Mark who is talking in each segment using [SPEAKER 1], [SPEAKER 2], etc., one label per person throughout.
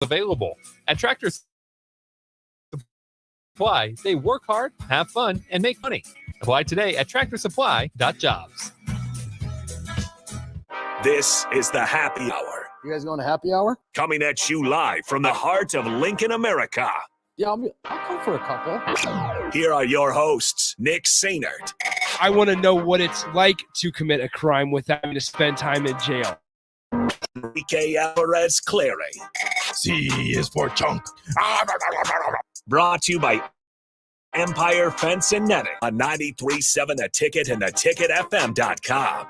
[SPEAKER 1] available. At Tractor Supply, they work hard, have fun, and make money. Apply today at tractorsupply.jobs.
[SPEAKER 2] This is the Happy Hour.
[SPEAKER 3] You guys going to happy hour?
[SPEAKER 2] Coming at you live from the heart of Lincoln, America.
[SPEAKER 3] Yeah, I'll come for a couple.
[SPEAKER 2] Here are your hosts, Nick Sainert.
[SPEAKER 4] I want to know what it's like to commit a crime without having to spend time in jail.
[SPEAKER 2] Enrique Alvarez Clary.
[SPEAKER 5] C is for chunk.
[SPEAKER 2] Brought to you by Empire Fence and Netting on 93.7 The Ticket and theticketfm.com.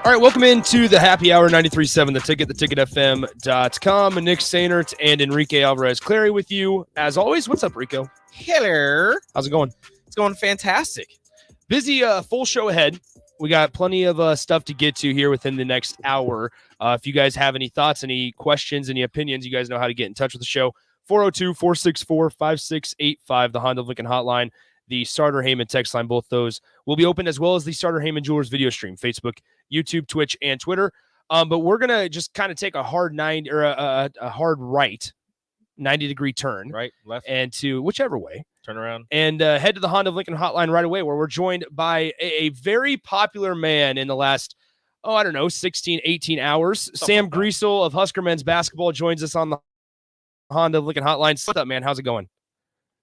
[SPEAKER 4] All right, welcome into the Happy Hour, 93.7 The Ticket, theticketfm.com. Nick Sainert and Enrique Alvarez Clary with you. As always, what's up, Rico?
[SPEAKER 6] Hello.
[SPEAKER 4] How's it going?
[SPEAKER 6] It's going fantastic.
[SPEAKER 4] Busy, full show ahead. We got plenty of stuff to get to here within the next hour. If you guys have any thoughts, any questions, any opinions, you guys know how to get in touch with the show. 402-464-5685, the Honda of Lincoln hotline, the Starter Heyman text line. Both those will be open, as well as the Starter Heyman Jewelers video stream, Facebook, YouTube, Twitch, and Twitter. But we're going to just kind of take a hard a hard right, 90-degree turn.
[SPEAKER 6] Right, left.
[SPEAKER 4] And to whichever way.
[SPEAKER 6] Turn around.
[SPEAKER 4] And head to the Honda of Lincoln hotline right away, where we're joined by a very popular man in the last, 16, 18 hours.
[SPEAKER 6] Something
[SPEAKER 4] Sam
[SPEAKER 6] like that.
[SPEAKER 4] Griesel of Husker men's basketball joins us on the Honda of Lincoln hotline. What's up, man? How's it going?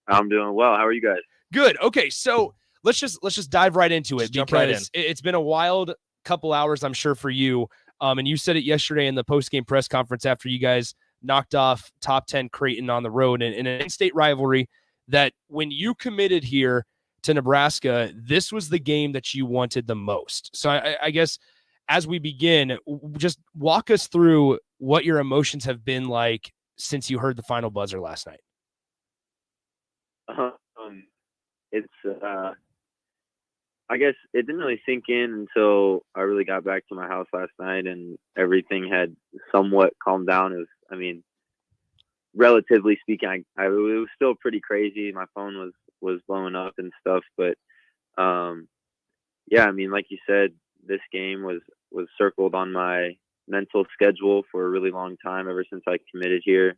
[SPEAKER 7] I'm doing well. How are you guys?
[SPEAKER 4] Good. Okay, so let's just dive right into it,
[SPEAKER 6] Just jump right
[SPEAKER 4] because it's been a wild couple hours, I'm sure, for you. And you said it yesterday in the post-game press conference after you guys knocked off top 10 Creighton on the road in an in-state rivalry, that when you committed here to Nebraska, this was the game that you wanted the most. So I guess as we begin, just walk us through what your emotions have been like since you heard the final buzzer last night.
[SPEAKER 7] It's I guess it didn't really sink in until I really got back to my house last night and everything had somewhat calmed down. Relatively speaking, it was still pretty crazy. My phone was blowing up and stuff, but yeah, I mean, like you said, this game was circled on my mental schedule for a really long time, ever since I committed here.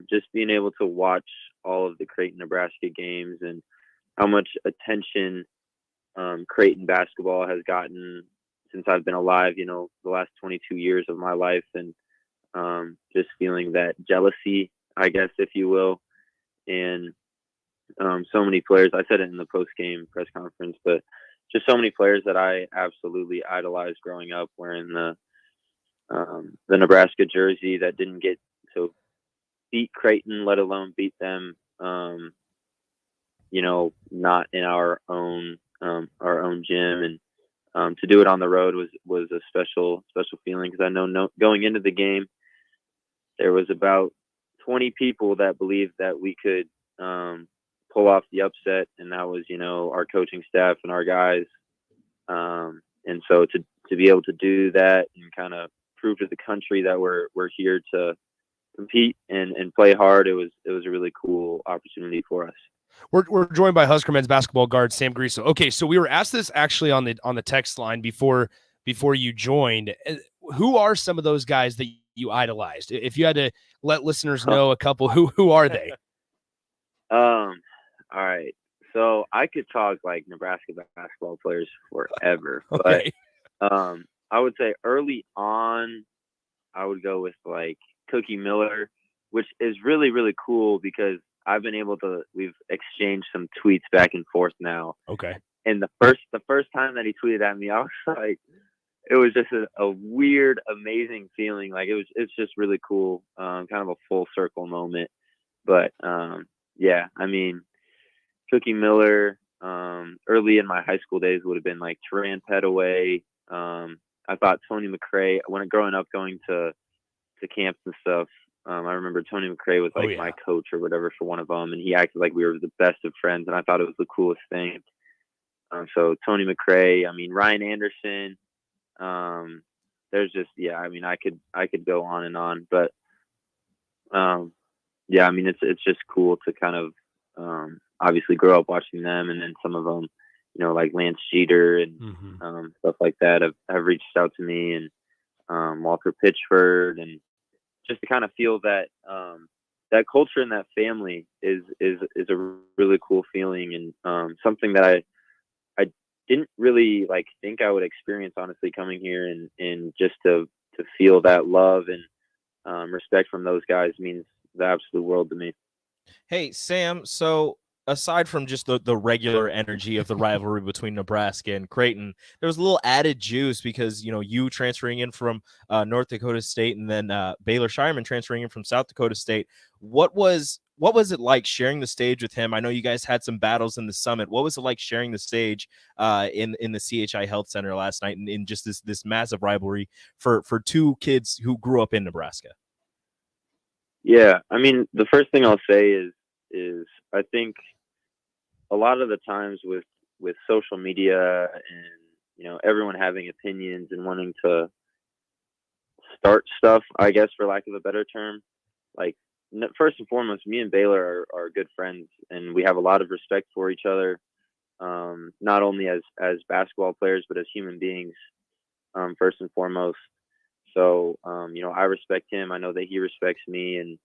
[SPEAKER 7] Just being able to watch all of the Creighton, Nebraska games and how much attention Creighton basketball has gotten since I've been alive, the last 22 years of my life, and just feeling that jealousy, I guess, if you will. And so many players, I said it in the post-game press conference, but just so many players that I absolutely idolized growing up wearing the Nebraska jersey that didn't get to beat Creighton, let alone beat them, not in our own gym. And to do it on the road was a special feeling, because I know going into the game, there was about 20 people that believed that we could pull off the upset, and that was, our coaching staff and our guys. And so to be able to do that and kind of prove to the country that we're here to compete and play hard, it was a really cool opportunity for us.
[SPEAKER 4] We're joined by Husker men's basketball guard Sam Griesel. Okay, so we were asked this actually on the text line before you joined. Who are some of those guys that you idolized? If you had to let listeners know a couple, who are they?
[SPEAKER 7] All right. So I could talk like Nebraska basketball players forever,
[SPEAKER 4] Okay.
[SPEAKER 7] but I would say early on, I would go with like Cookie Miller, which is really, really cool because we've exchanged some tweets back and forth now.
[SPEAKER 4] Okay.
[SPEAKER 7] And the first time that he tweeted at me, I was like, it was just a weird, amazing feeling. Like it's just really cool. Kind of a full circle moment. But yeah, I mean, Cookie Miller, early in my high school days would have been like Teran Petaway. I thought Tony McRae, growing up going to camps and stuff, I remember Tony McRae was like my coach or whatever for one of them, and he acted like we were the best of friends, and I thought it was the coolest thing. So Tony McRae, I mean, Ryan Anderson, there's just, I mean, I could go on and on, but yeah, I mean, it's just cool to kind of obviously grow up watching them, and then some of them, like Lance Jeter and stuff like that have reached out to me, and Walker Pitchford, and just to kind of feel that that culture and that family is a really cool feeling, and something that I didn't really think I would experience, honestly, coming here, and just to feel that love and respect from those guys means the absolute world to me.
[SPEAKER 6] Hey, Sam, so aside from just the regular energy of the rivalry between Nebraska and Creighton, there was a little added juice because, you transferring in from North Dakota State, and then Baylor Shireman transferring in from South Dakota State. What was it like sharing the stage with him? I know you guys had some battles in the Summit. What was it like sharing the stage in the CHI Health Center last night, and in just this massive rivalry for two kids who grew up in Nebraska?
[SPEAKER 7] Yeah, I mean, the first thing I'll say is I think a lot of the times with social media and everyone having opinions and wanting to start stuff, I guess, for lack of a better term, first and foremost, me and Baylor are good friends, and we have a lot of respect for each other, not only as basketball players but as human beings, first and foremost. So, I respect him. I know that he respects me. And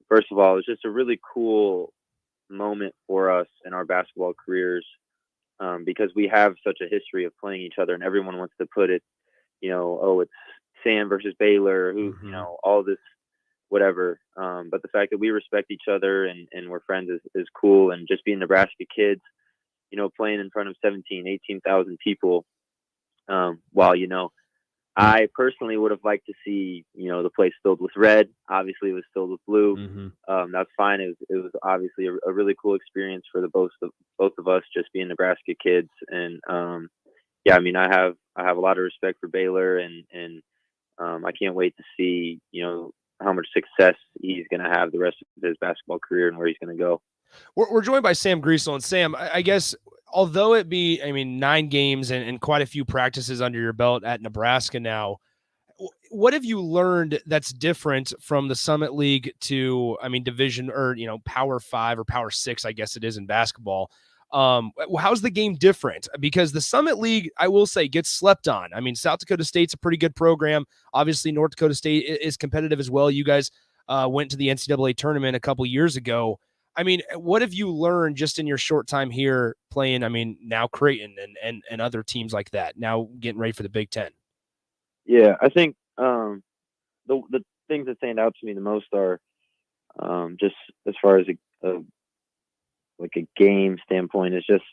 [SPEAKER 7] first of all, it's just a really cool moment for us in our basketball careers, because we have such a history of playing each other, and everyone wants to put it, it's Sam versus Baylor, who, all this, whatever. But the fact that we respect each other and we're friends is cool. And just being Nebraska kids, playing in front of 17, 18,000 people, while, I personally would have liked to see, the place filled with red. Obviously, it was filled with blue. That's fine. It was obviously a really cool experience for both of us, just being Nebraska kids. And yeah, I mean, I have a lot of respect for Baylor, and I can't wait to see how much success he's going to have the rest of his basketball career and where he's going to go.
[SPEAKER 4] We're joined by Sam Griesel, and Sam, I guess, although it be, 9 games and quite a few practices under your belt at Nebraska now, what have you learned that's different from the Summit League to, Division, or, Power 5 or Power 6, I guess it is in basketball? How's the game different? Because the Summit League, I will say, gets slept on. South Dakota State's a pretty good program. Obviously, North Dakota State is competitive as well. You guys went to the NCAA tournament a couple years ago. What have you learned just in your short time here playing, now Creighton and other teams like that, now getting ready for the Big Ten?
[SPEAKER 7] Yeah, I think the things that stand out to me the most are just as far as a game standpoint, is just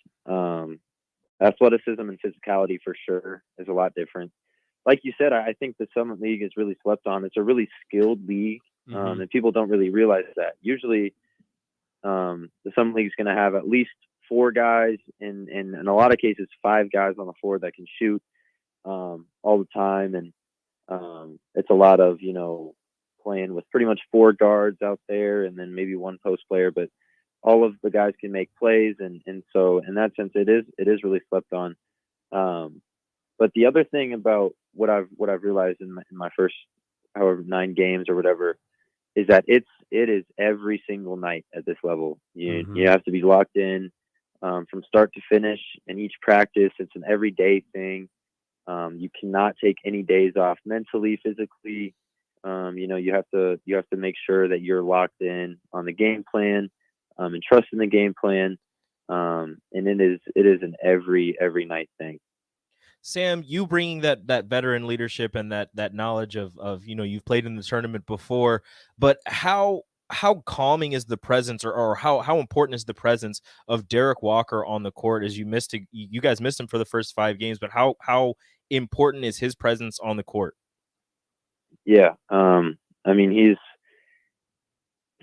[SPEAKER 7] athleticism and physicality for sure is a lot different. Like you said, I think the Summit League is really slept on. It's a really skilled league, and people don't really realize that. Usually, the Summit League is going to have at least 4 guys, and in a lot of cases 5 guys on the floor that can shoot all the time, and it's a lot of playing with pretty much 4 guards out there, and then maybe 1 post player, but all of the guys can make plays, and so in that sense, it is really slept on. But the other thing about what I've realized in my first however 9 games or whatever is that it is every single night at this level. You have to be locked in from start to finish, and each practice, it's an everyday thing. You cannot take any days off mentally, physically. You have to make sure that you're locked in on the game plan, and trust in the game plan. And it is an every night thing.
[SPEAKER 6] Sam, you bringing that veteran leadership and that knowledge of you've played in the tournament before, but how calming is the presence, or how important is the presence of Derek Walker on the court? As you guys missed him for the first 5 games, but how important is his presence on the court?
[SPEAKER 7] Yeah, he's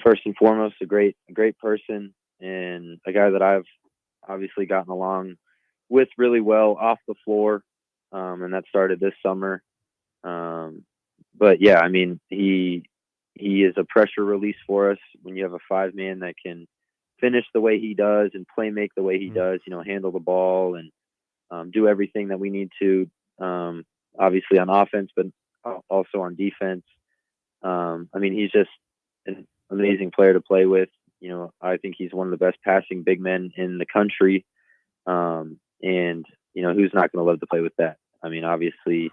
[SPEAKER 7] first and foremost a great person, and a guy that I've obviously gotten along with really well off the floor, and that started this summer. But yeah, he is a pressure release for us when you have a 5-man that can finish the way he does and play make the way he does, handle the ball and do everything that we need to, obviously on offense, but also on defense. He's just an amazing player to play with. I think he's one of the best passing big men in the country. And who's not going to love to play with that? I mean, obviously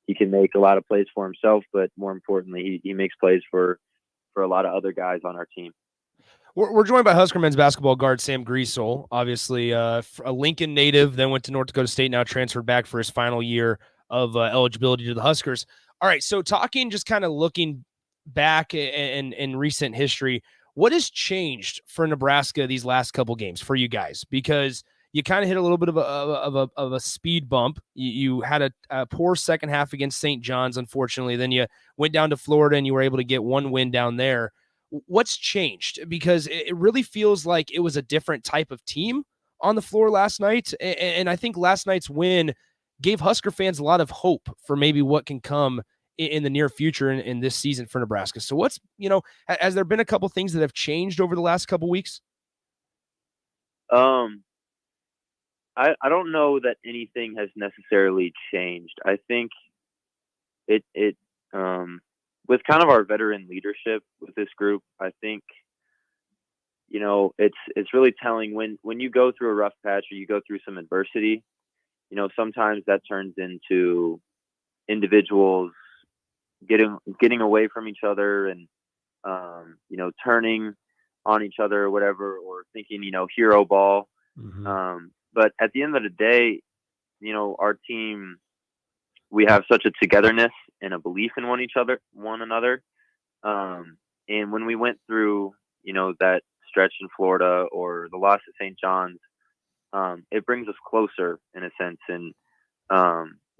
[SPEAKER 7] he can make a lot of plays for himself, but more importantly, he makes plays for a lot of other guys on our team.
[SPEAKER 4] We're joined by Husker men's basketball guard Sam Griesel, obviously a Lincoln native, then went to North Dakota State, now transferred back for his final year of eligibility to the Huskers. All right, so talking, just kind of looking back in recent history, what has changed for Nebraska these last couple games for you guys? Because you kind of hit a little bit of a speed bump. You had a poor second half against St. John's, unfortunately. Then you went down to Florida and you were able to get one win down there. What's changed? Because it really feels like it was a different type of team on the floor last night. And I think last night's win gave Husker fans a lot of hope for maybe what can come in the near future in this season for Nebraska. So has there been a couple things that have changed over the last couple weeks?
[SPEAKER 7] I don't know that anything has necessarily changed. I think it with kind of our veteran leadership with this group, I think, it's really telling when you go through a rough patch or you go through some adversity, sometimes that turns into individuals getting away from each other and, turning on each other or whatever, or thinking, hero ball. But at the end of the day, our team, we have such a togetherness and a belief in one another. And when we went through, that stretch in Florida or the loss at St. John's, it brings us closer in a sense. And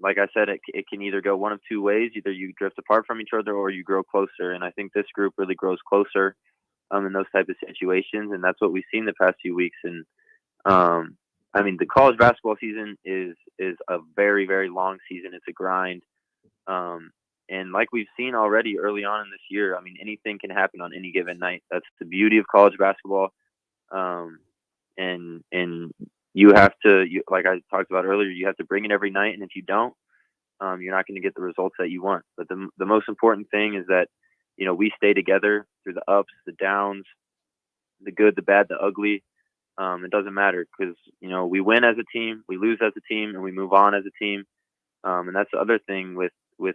[SPEAKER 7] like I said, it can either go one of two ways. Either you drift apart from each other or you grow closer. And I think this group really grows closer in those type of situations. And that's what we've seen the past few weeks. And the college basketball season is a very, very long season. It's a grind. And like we've seen already early on in this year, anything can happen on any given night. That's the beauty of college basketball. And you have to, like I talked about earlier, you have to bring it every night. And if you don't, you're not going to get the results that you want. But the most important thing is that, we stay together through the ups, the downs, the good, the bad, the ugly. It doesn't matter because, we win as a team, we lose as a team, and we move on as a team. And that's the other thing with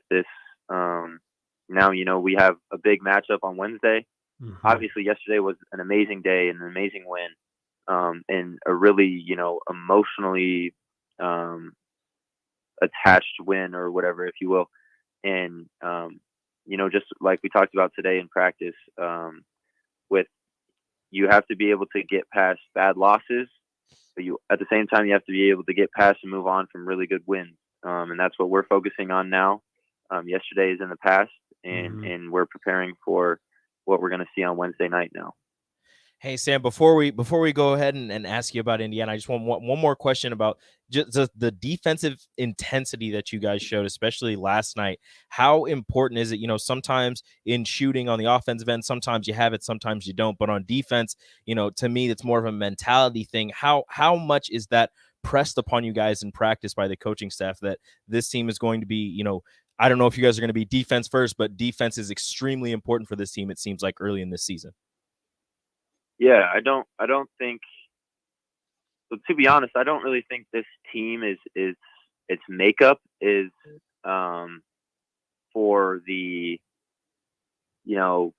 [SPEAKER 7] this. Now, we have a big matchup on Wednesday. Obviously, yesterday was an amazing day and an amazing win. And a really, emotionally attached win or whatever, if you will. And, just like we talked about today in practice, you have to be able to get past bad losses, but at the same time, you have to be able to get past and move on from really good wins. And that's what we're focusing on now. Yesterday is in the past, and we're preparing for what we're going to see on Wednesday night now.
[SPEAKER 6] Hey, Sam, before we go ahead and ask you about Indiana, I just want one more question about just the defensive intensity that you guys showed, especially last night. How important is it? Sometimes in shooting on the offensive end, sometimes you have it, sometimes you don't. But on defense, to me, it's more of a mentality thing. How much is that pressed upon you guys in practice by the coaching staff that this team is going to be, I don't know if you guys are going to be defense first, but defense is extremely important for this team, it seems like, early in this season.
[SPEAKER 7] Yeah, I don't think. So to be honest, I don't really think this team is its makeup is for the 90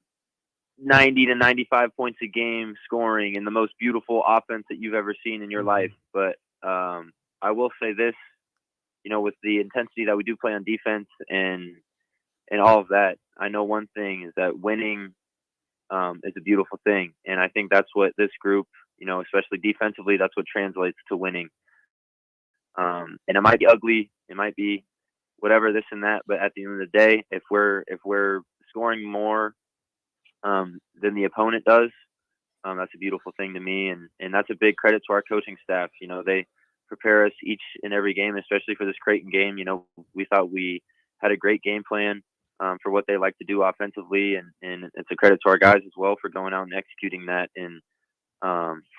[SPEAKER 7] to 95 points a game scoring and the most beautiful offense that you've ever seen in your life. But I will say this, with the intensity that we do play on defense and all of that, I know one thing is that winning is a beautiful thing. And I think that's what this group, especially defensively, that's what translates to winning. And it might be ugly, it might be whatever, this and that, but at the end of the day, if we're scoring more than the opponent does, that's a beautiful thing to me. And that's a big credit to our coaching staff. They prepare us each and every game, especially for this Creighton game. We thought we had a great game plan for what they like to do offensively, and it's a credit to our guys as well for going out and executing that and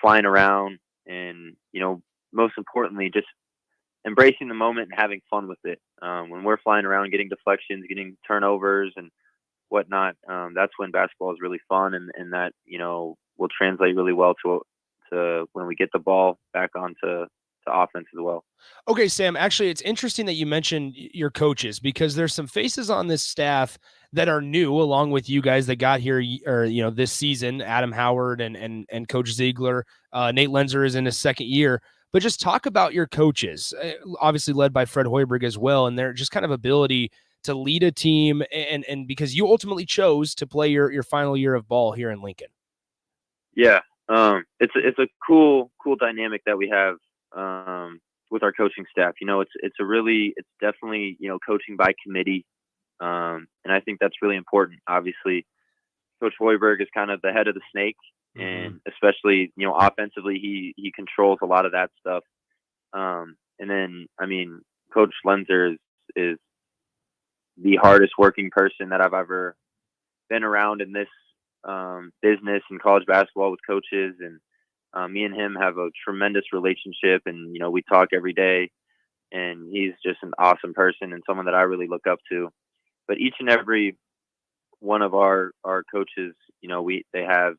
[SPEAKER 7] flying around and most importantly just embracing the moment and having fun with it. When we're flying around, getting deflections, getting turnovers and whatnot, that's when basketball is really fun, and that will translate really well to when we get the ball back onto offense as well.
[SPEAKER 4] Okay, Sam, actually, it's interesting that you mentioned your coaches because there's some faces on this staff that are new along with you guys that got here this season, Adam Howard and Coach Ziegler. Nate Lenzer is in his second year. But just talk about your coaches, obviously led by Fred Hoiberg as well, and their just kind of ability to lead a team and because you ultimately chose to play your final year of ball here in Lincoln.
[SPEAKER 7] Yeah. It's a cool dynamic that we have with our coaching staff. It's definitely, coaching by committee. And I think that's really important. Obviously, Coach Hoiberg is kind of the head of the snake, and especially, offensively, he controls a lot of that stuff. And then, Coach Lenzer is the hardest working person that I've ever been around in this business and college basketball with coaches. And me and him have a tremendous relationship, and, we talk every day, and he's just an awesome person and someone that I really look up to. But each and every one of our coaches, they have,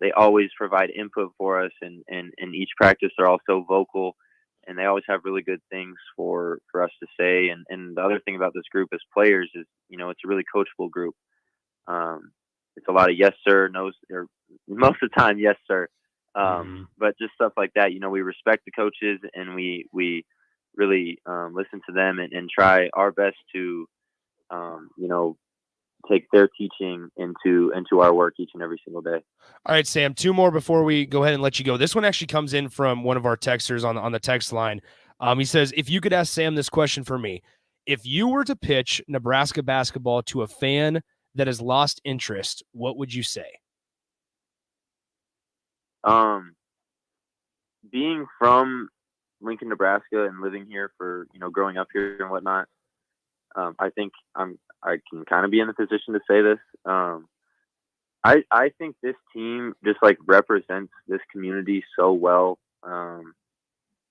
[SPEAKER 7] they always provide input for us, and in each practice they're also vocal, and they always have really good things for us to say. And the other thing about this group as players is, it's a really coachable group. It's a lot of yes sir, no, or most of the time yes sir. But just stuff like that, we respect the coaches, and we really listen to them and try our best to take their teaching into our work each and every single day.
[SPEAKER 4] All right, Sam, two more before we go ahead and let you go. This one actually comes in from one of our texters on the text line. He says, if you could ask Sam this question for me, if you were to pitch Nebraska basketball to a fan that has lost interest, what would you say?
[SPEAKER 7] Being from Lincoln, Nebraska, and living here for, growing up here and whatnot, I think I can kind of be in the position to say this. I think this team just represents this community so well.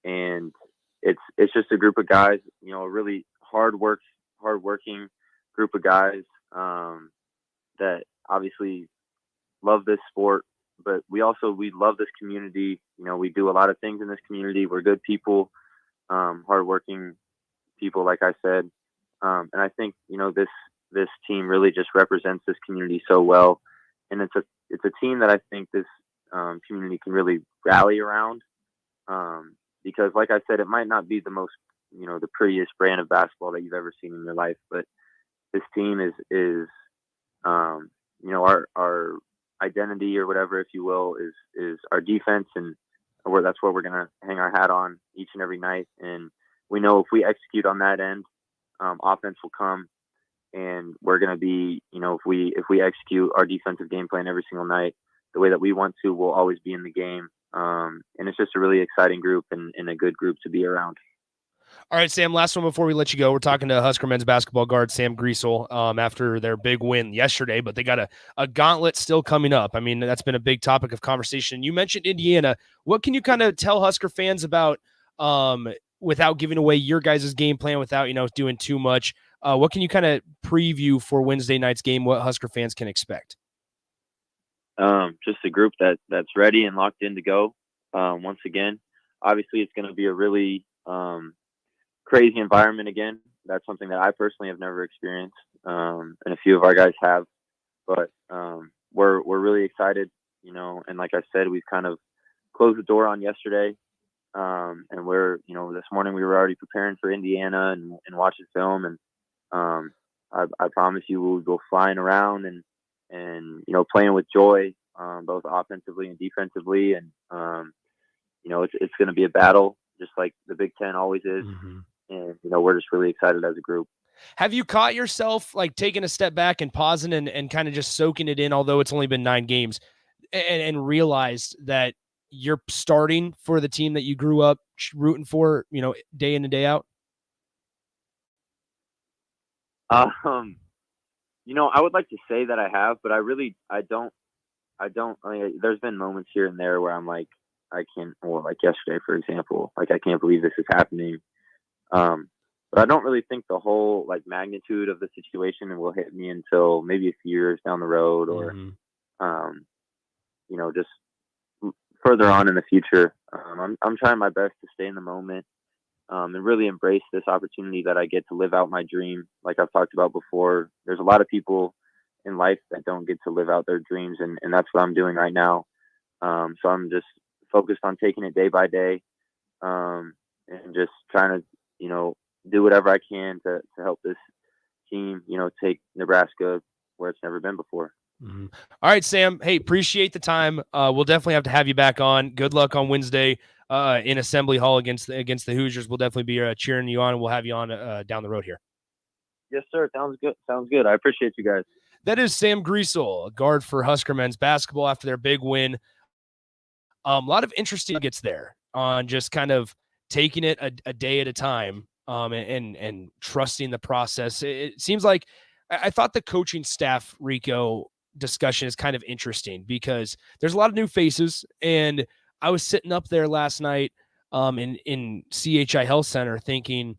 [SPEAKER 7] And it's just a group of guys, a really hardworking group of guys, that obviously love this sport, but we love this community. We do a lot of things in this community. We're good people, hardworking people, like I said. And I think, this team really just represents this community so well. And it's a team that I think this community can really rally around. Because like I said, it might not be the most, the prettiest brand of basketball that you've ever seen in your life, but this team is our identity, or whatever, if you will, is our defense, and that's what we're going to hang our hat on each and every night. And we know if we execute on that end, offense will come, and we're going to be, if we execute our defensive game plan every single night the way that we want to, we'll always be in the game. And it's just a really exciting group and a good group to be around.
[SPEAKER 4] All right, Sam, last one before we let you go. We're talking to Husker men's basketball guard Sam Griesel after their big win yesterday, but they got a gauntlet still coming up. I mean, that's been a big topic of conversation. You mentioned Indiana. What can you kind of tell Husker fans about, without giving away your guys' game plan, without, doing too much? What can you kind of preview for Wednesday night's game, what Husker fans can expect?
[SPEAKER 7] Just a group that's ready and locked in to go. Once again, obviously it's going to be a really crazy environment again. That's something that I personally have never experienced, and a few of our guys have. But we're really excited, and like I said, we've kind of closed the door on yesterday, and we're, this morning we were already preparing for Indiana and watching film, and I promise you we'll go flying around and playing with joy, both offensively and defensively, and it's going to be a battle, just like the Big Ten always is. And we're just really excited as a group.
[SPEAKER 4] Have you caught yourself taking a step back and pausing and kind of just soaking it in, although it's only been 9 games, and realized that you're starting for the team that you grew up rooting for, day in and day out?
[SPEAKER 7] I would like to say that I have, but I don't. There's been moments here and there where I'm like, I can't, or like yesterday, for example, I can't believe this is happening. But I don't really think the whole magnitude of the situation will hit me until maybe a few years down the road, or just further on in the future. I'm trying my best to stay in the moment and really embrace this opportunity that I get to live out my dream. Like I've talked about before, there's a lot of people in life that don't get to live out their dreams, and that's what I'm doing right now. So I'm just focused on taking it day by day and just trying to, do whatever I can to help this team, take Nebraska where it's never been before.
[SPEAKER 4] Mm-hmm. All right, Sam. Hey, appreciate the time. We'll definitely have to have you back on. Good luck on Wednesday in Assembly Hall against the Hoosiers. We'll definitely be cheering you on, and we'll have you on down the road here.
[SPEAKER 7] Yes, sir. Sounds good. I appreciate you guys.
[SPEAKER 4] That is Sam Griesel, a guard for Husker men's basketball after their big win. A lot of interesting gets there on just kind of taking it a day at a time and trusting the process. It seems like I thought the coaching staff, Rico, discussion is kind of interesting because there's a lot of new faces, and I was sitting up there last night in CHI Health Center thinking,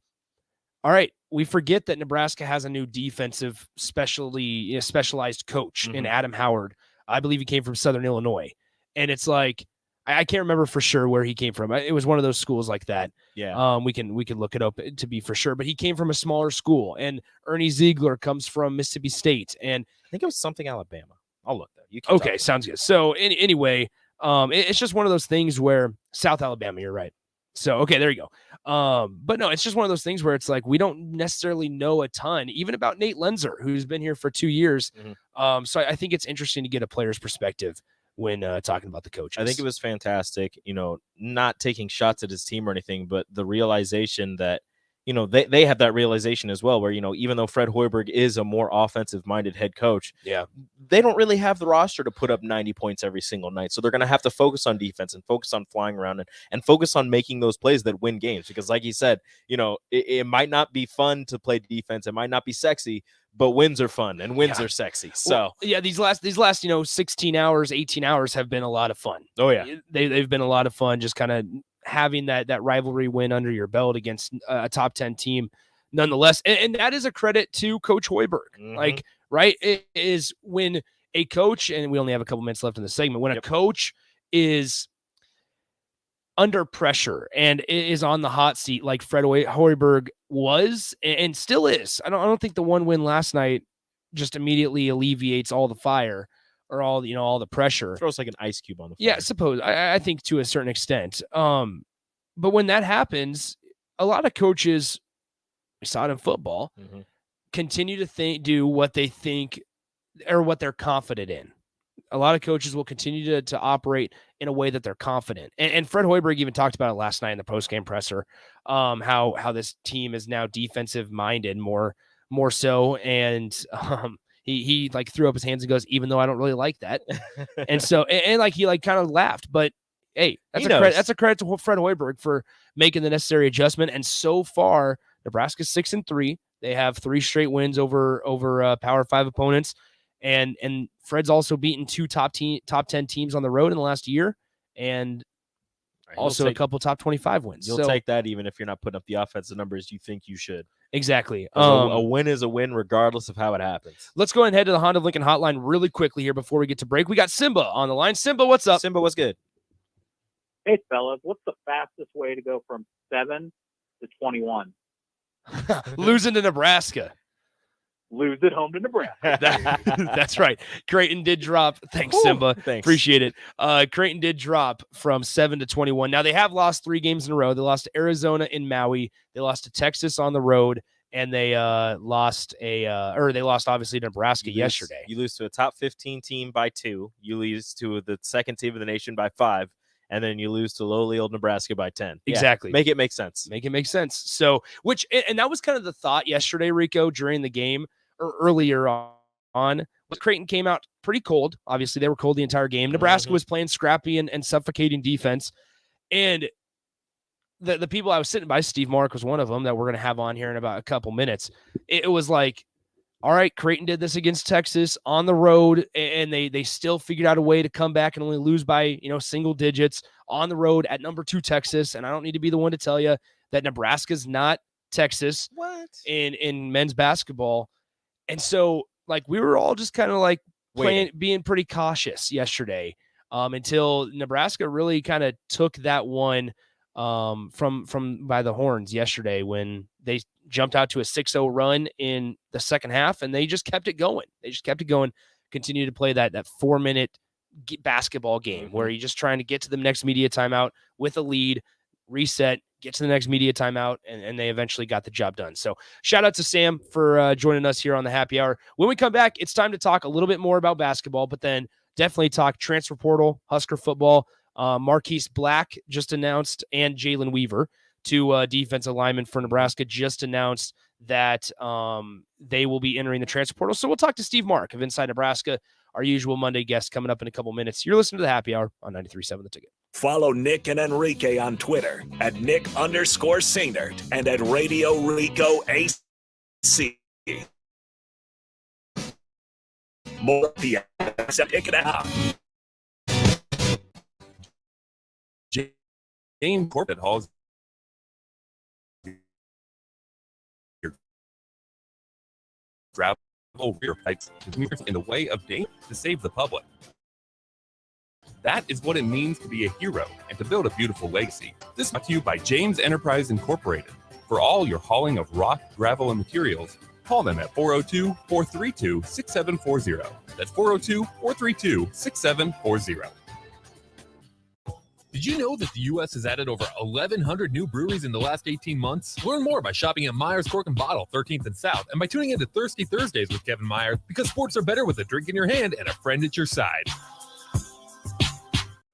[SPEAKER 4] all right, we forget that Nebraska has a new defensive specialized coach in Adam Howard. I believe he came from Southern Illinois, and it's like I can't remember for sure where he came from. It was one of those schools like that.
[SPEAKER 6] Yeah.
[SPEAKER 4] We can look it up to be for sure, but he came from a smaller school, and Ernie Ziegler comes from Mississippi State, and
[SPEAKER 6] I think it was something Alabama. I'll look though. You
[SPEAKER 4] okay, sounds good. So anyway, it's just one of those things where South Alabama, you're right. So, okay, there you go. But no, it's just one of those things where it's like we don't necessarily know a ton, even about Nate Lenzer, who's been here for 2 years. So I think it's interesting to get a player's perspective when talking about the coaches.
[SPEAKER 6] I think it was fantastic, not taking shots at his team or anything, but the realization that, they have that realization as well, where, even though Fred Hoiberg is a more offensive-minded head coach, they don't really have the roster to put up 90 points every single night. So they're going to have to focus on defense and focus on flying around and focus on making those plays that win games. Because like he said, it might not be fun to play defense. It might not be sexy, but wins are fun and wins are sexy. So
[SPEAKER 4] these last 16 hours, 18 hours have been a lot of fun.
[SPEAKER 6] Oh yeah,
[SPEAKER 4] they've been a lot of fun. Just kind of having that rivalry win under your belt against a top 10 team, nonetheless, and that is a credit to Coach Hoiberg. Like, right, it is when a coach, and we only have a couple minutes left in the segment, when a coach is under pressure and is on the hot seat like Fred Hoiberg was and still is. I don't think the one win last night just immediately alleviates all the fire or all the pressure.
[SPEAKER 6] Throws like an ice cube on the fire.
[SPEAKER 4] Yeah, suppose I think to a certain extent. But when that happens, a lot of coaches, we saw it in football, continue to do what they think or what they're confident in. A lot of coaches will continue to operate in a way that they're confident. And Fred Hoiberg even talked about it last night in the postgame presser, how this team is now defensive minded more so. And he like threw up his hands and goes, even though I don't really like that. And so, and like, he like kind of laughed, but hey, that's a credit to Fred Hoiberg for making the necessary adjustment. And so far, Nebraska's 6-3. They have 3 straight wins over Power 5 opponents. And Fred's also beaten 2 top 10 teams on the road in the last year, and also a couple top 25 wins.
[SPEAKER 6] You'll take that even if you're not putting up the offensive numbers you think you should.
[SPEAKER 4] Exactly.
[SPEAKER 6] A win is a win regardless of how it happens.
[SPEAKER 4] Let's go ahead and head to the Honda of Lincoln hotline really quickly here before we get to break. We got Simba on the line. Simba, what's up?
[SPEAKER 6] Simba, what's good?
[SPEAKER 8] Hey, fellas, what's the fastest way to go from 7 to 21?
[SPEAKER 4] Losing to Nebraska.
[SPEAKER 8] Lose at home to Nebraska.
[SPEAKER 4] That's right. Creighton did drop. Thanks, Simba.
[SPEAKER 6] Thanks.
[SPEAKER 4] Appreciate it. Creighton did drop from 7 to 21. Now they have lost 3 games in a row. They lost to Arizona in Maui. They lost to Texas on the road, and they lost obviously to Nebraska yesterday.
[SPEAKER 6] You lose to a top 15 team by 2. You lose to the second team of the nation by 5. And then you lose to lowly old Nebraska by 10.
[SPEAKER 4] Exactly.
[SPEAKER 6] Yeah, make it make sense.
[SPEAKER 4] So, and that was kind of the thought yesterday, Rico, during the game or earlier on. Creighton came out pretty cold. Obviously, they were cold the entire game. Nebraska was playing scrappy and suffocating defense. And the people I was sitting by, Steve Marik was one of them that we're going to have on here in about a couple minutes. It was like, all right, Creighton did this against Texas on the road, and they still figured out a way to come back and only lose by, single digits on the road at number 2 Texas. And I don't need to be the one to tell you that Nebraska's not Texas in men's basketball. And so, like, we were all just kind of like being pretty cautious yesterday. until Nebraska really kind of took that one from by the horns yesterday when they jumped out to a 6-0 run in the second half, and they just kept it going. Continue to play that 4-minute basketball game where you're just trying to get to the next media timeout with a lead, reset, get to the next media timeout, and they eventually got the job done. So shout out to Sam for joining us here on the Happy Hour. When we come back, it's time to talk a little bit more about basketball, but then definitely talk transfer portal, Husker football. Marquise Black just announced, and Jalen Weaver, two defensive linemen for Nebraska, just announced that they will be entering the transfer portal. So we'll talk to Steve Mark of Inside Nebraska, our usual Monday guest, coming up in a couple minutes. You're listening to the Happy Hour on 93.7 The Ticket.
[SPEAKER 2] Follow Nick and Enrique on Twitter at Nick_Sainert and at Radio Rico AC. More the Pick it out.
[SPEAKER 1] James Corbett hauls your gravel rear pipes in the way of danger to save the public. That is what it means to be a hero and to build a beautiful legacy. This is brought to you by James Enterprise Incorporated. For all your hauling of rock, gravel, and materials, call them at 402-432-6740. That's 402-432-6740. Did you know that the U.S. has added over 1,100 new breweries in the last 18 months? Learn more by shopping at Myers Cork and Bottle, 13th and South, and by tuning into Thirsty Thursdays with Kevin Myers, because sports are better with a drink in your hand and a friend at your side.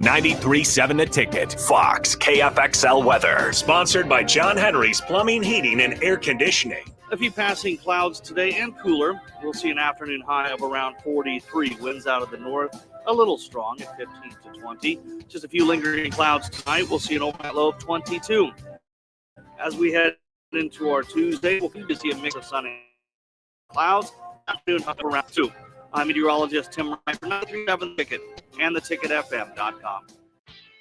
[SPEAKER 2] 93.7 The Ticket, Fox, KFXL weather. Sponsored by John Henry's Plumbing, Heating, and Air Conditioning.
[SPEAKER 9] A few passing clouds today and cooler. We'll see an afternoon high of around 43. Winds out of the north, a little strong at 15 to 20. Just a few lingering clouds tonight. We'll see an overnight low of 22. As we head into our Tuesday, we'll continue to see a mix of sun and clouds. Afternoon high around 2. I'm meteorologist Tim Wright for 93.7 The Ticket and theticketfm.com.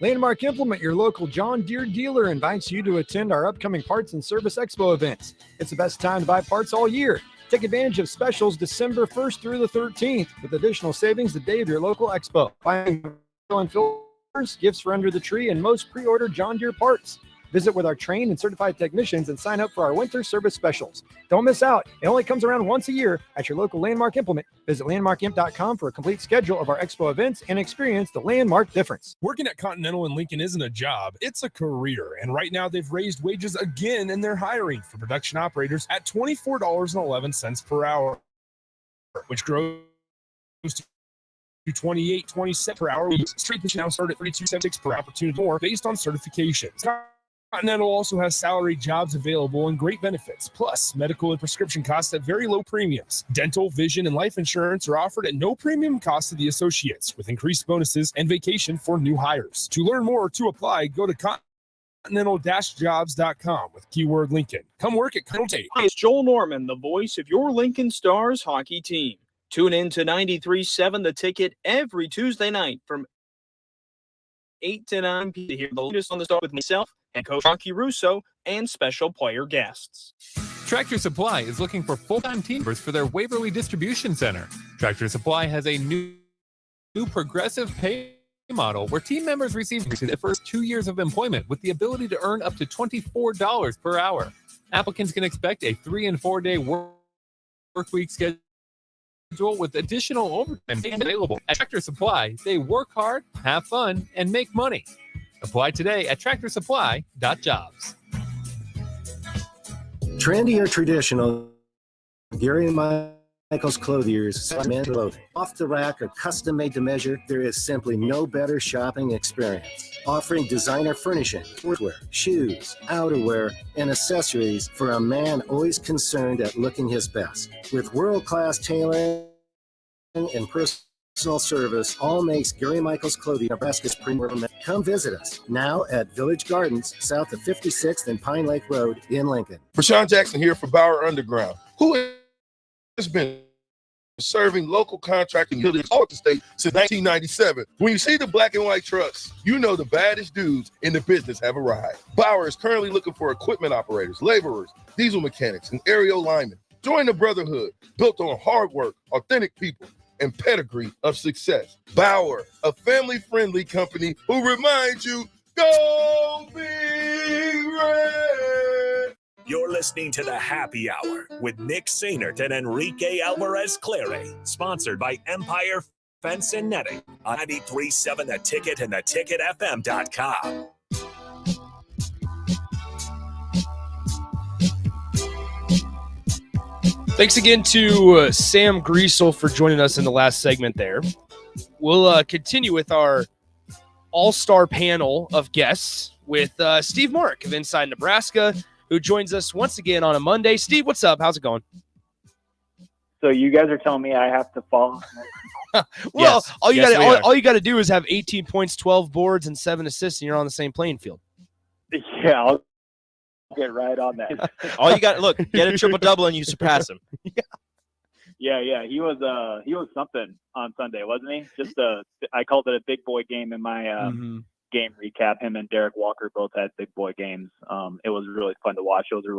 [SPEAKER 3] Landmark Implement, your local John Deere dealer, invites you to attend our upcoming Parts and Service Expo events. It's the best time to buy parts all year. Take advantage of specials December 1st through the 13th with additional savings the day of your local expo. Buying and filters, gifts for under the tree, and most pre-ordered John Deere parts. Visit with our trained and certified technicians and sign up for our winter service specials. Don't miss out. It only comes around once a year at your local Landmark Implement. Visit landmarkimp.com for a complete schedule of our expo events and experience the Landmark difference.
[SPEAKER 5] Working at Continental in Lincoln isn't a job, it's a career. And right now they've raised wages again and they're hiring for production operators at $24.11 per hour, which grows to $28.27 per hour. Straight position now start at $32.76 per opportunity more based on certifications. Continental also has salary jobs available and great benefits, plus medical and prescription costs at very low premiums. Dental, vision, and life insurance are offered at no premium cost to the associates, with increased bonuses and vacation for new hires. To learn more or to apply, go to continental-jobs.com with keyword Lincoln. Come work at Continental.
[SPEAKER 10] Hi, it's Joel Norman, the voice of your Lincoln Stars hockey team. Tune in to 93.7 The Ticket every Tuesday night from 8 to 9 p.m. to hear the latest on the start with myself and Coach Rocky Russo and special player guests.
[SPEAKER 1] Tractor Supply is looking for full-time team members for their Waverly Distribution Center. Tractor Supply has a new progressive pay model where team members receive the first 2 years of employment with the ability to earn up to $24 per hour. Applicants can expect a 3- and 4-day work week schedule with additional overtime available. At Tractor Supply, they work hard, have fun, and make money. Apply today at tractorsupply.jobs.
[SPEAKER 11] Trendy or traditional, Gary and Michael's Clothiers, men's clothing. Off the rack or custom made to measure, there is simply no better shopping experience. Offering designer furnishing, footwear, shoes, outerwear, and accessories for a man always concerned at looking his best. With world-class tailoring and personal service, all makes Gary Michael's Clothing Nebraska's premier. Come visit us now at Village Gardens, south of 56th and Pine Lake Road in Lincoln.
[SPEAKER 5] Rashawn Jackson here for Bauer Underground, who has been serving local contracting utilities all over the state since 1997. When you see the black and white trucks, you know the baddest dudes in the business have arrived. Bauer is currently looking for equipment operators, laborers, diesel mechanics, and aerial linemen. Join the brotherhood built on hard work, authentic people,
[SPEAKER 12] and pedigree of success. Bauer, a family-friendly company who reminds you, go Big Red!
[SPEAKER 2] You're listening to the Happy Hour with Nick Sainert and Enrique Alvarez Clary, sponsored by Empire Fence and Netting on 93.7 The Ticket and theticketfm.com.
[SPEAKER 4] Thanks again to Sam Griesel for joining us in the last segment there. We'll continue with our all-star panel of guests with Steve Marik of Inside Nebraska, who joins us once again on a Monday. Steve, what's up? How's it going?
[SPEAKER 8] So you guys are telling me I have to follow?
[SPEAKER 4] Well,
[SPEAKER 6] Yes.
[SPEAKER 4] all you
[SPEAKER 6] Yes,
[SPEAKER 4] got
[SPEAKER 6] we are.
[SPEAKER 4] all you got to do is have 18 points, 12 boards, and 7 assists, and you're on the same playing field.
[SPEAKER 8] Yeah, I'll get right on that.
[SPEAKER 6] All you got, look, get a triple-double and you surpass him.
[SPEAKER 8] Yeah. He was something on Sunday, wasn't he? I called it a big boy game in my game recap. Him and Derek Walker both had big boy games. It was really fun to watch. It was a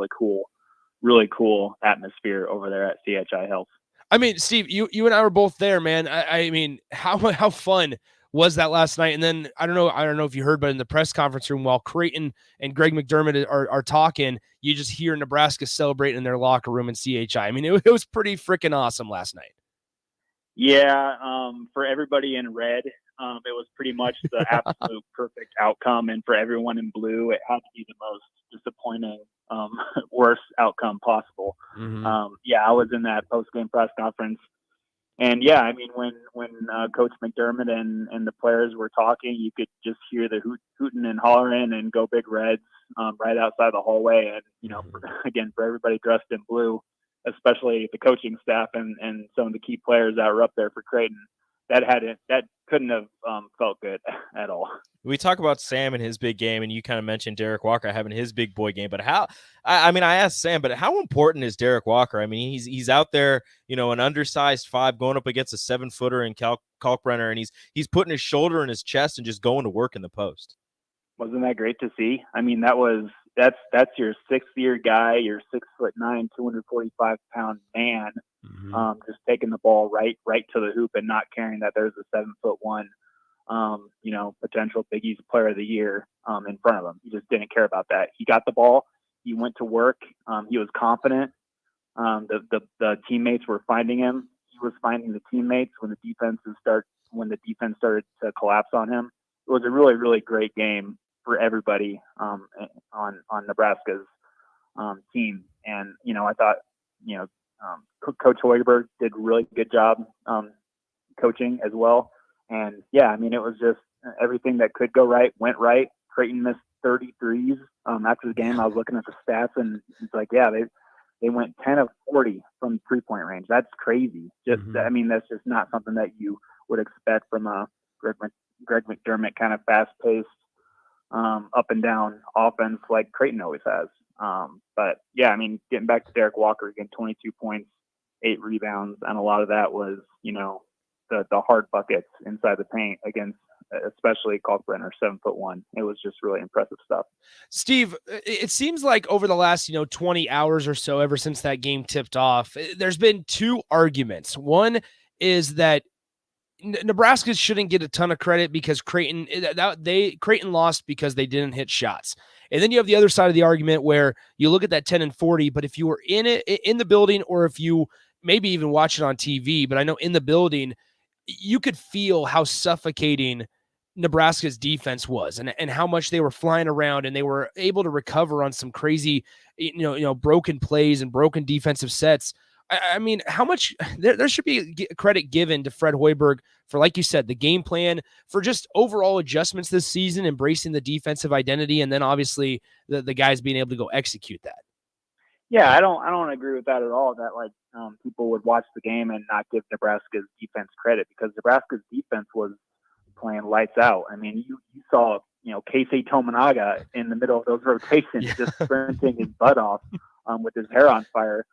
[SPEAKER 8] really cool atmosphere over there at CHI Health.
[SPEAKER 4] I mean, Steve, you and I were both there, man. I mean, how fun was that last night? And then I don't know if you heard, but in the press conference room while Creighton and Greg McDermott are talking, you just hear Nebraska celebrating in their locker room in CHI. I mean, it was pretty freaking awesome last night.
[SPEAKER 8] Yeah, for everybody in red, it was pretty much the absolute perfect outcome, and for everyone in blue, it had to be the most disappointing, worst outcome possible. I was in that post-game press conference, and yeah, I mean, when Coach McDermott and the players were talking, you could just hear the hooting and hollering and "Go Big Reds" right outside the hallway, and for everybody dressed in blue, especially the coaching staff and some of the key players that were up there for Creighton, that couldn't have felt good at all.
[SPEAKER 6] We talk about Sam and his big game, and you kind of mentioned Derek Walker having his big boy game. But I asked Sam, but how important is Derek Walker? I mean, he's out there, an undersized 5 going up against a 7-footer in Kalkbrenner, and he's putting his shoulder in his chest and just going to work in the post.
[SPEAKER 8] Wasn't that great to see? I mean, that's your 6th-year guy, your 6'9", 245-pound man, just taking the ball right to the hoop and not caring that there's a 7'1", potential Big East Player of the Year in front of him. He just didn't care about that. He got the ball. He went to work. He was confident. The teammates were finding him. He was finding the teammates when the defense started to collapse on him. It was a really, really great game for everybody on Nebraska's team. And, I thought, Coach Hoiberg did a really good job coaching as well. And, yeah, I mean, it was just everything that could go right went right. Creighton missed 33s. After the game, I was looking at the stats, and it's like, yeah, they went 10 of 40 from three-point range. That's crazy. I mean, that's just not something that you would expect from a Greg McDermott kind of fast-paced, up and down offense like Creighton always has. But yeah, I mean, getting back to Derek Walker again, 22 points, 8 rebounds, and a lot of that was, the hard buckets inside the paint against, especially Kalkbrenner, 7'1". It was just really impressive stuff.
[SPEAKER 4] Steve, it seems like over the last 20 hours or so, ever since that game tipped off, there's been 2 arguments. One is that Nebraska shouldn't get a ton of credit because Creighton lost because they didn't hit shots. And then you have the other side of the argument where you look at that 10 and 40, but if you were in the building, or if you maybe even watch it on TV, but I know in the building, you could feel how suffocating Nebraska's defense was and how much they were flying around, and they were able to recover on some crazy, broken plays and broken defensive sets. I mean, how much there should be credit given to Fred Hoiberg for, like you said, the game plan, for just overall adjustments this season, embracing the defensive identity, and then obviously the guys being able to go execute that.
[SPEAKER 8] Yeah, I don't agree with that at all. That people would watch the game and not give Nebraska's defense credit, because Nebraska's defense was playing lights out. I mean, you saw Casey Tominaga in the middle of those rotations, just sprinting his butt off with his hair on fire.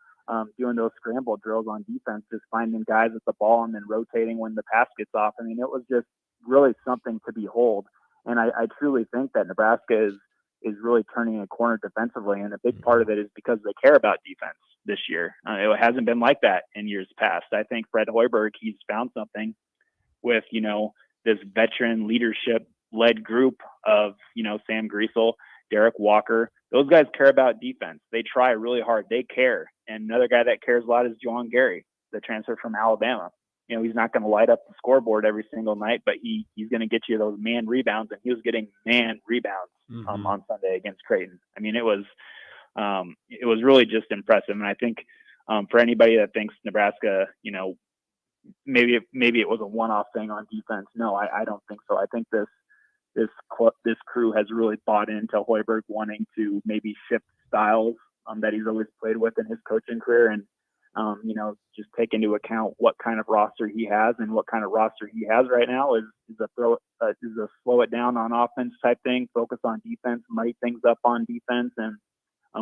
[SPEAKER 8] Doing those scramble drills on defense, just finding guys at the ball and then rotating when the pass gets off. I mean, it was just really something to behold. And I truly think that Nebraska is really turning a corner defensively. And a big part of it is because they care about defense. this year. It hasn't been like that in years past. I think Fred Hoiberg, he's found something with, this veteran leadership led group of, Sam Griesel, Derek Walker. Those guys care about defense. They try really hard. They care. And another guy that cares a lot is Juwan Gary, the transfer from Alabama. He's not going to light up the scoreboard every single night, but he's going to get you those man rebounds, and he was getting man rebounds on Sunday against Creighton. I mean, it was really just impressive. And I think for anybody that thinks Nebraska, maybe it was a one-off thing on defense. No, I don't think so. I think this crew has really bought into Hoiberg wanting to maybe shift styles that he's always played with in his coaching career, and just take into account what kind of roster he has, and what kind of roster he has right now is a slow it down on offense type thing, focus on defense, muddy things up on defense, and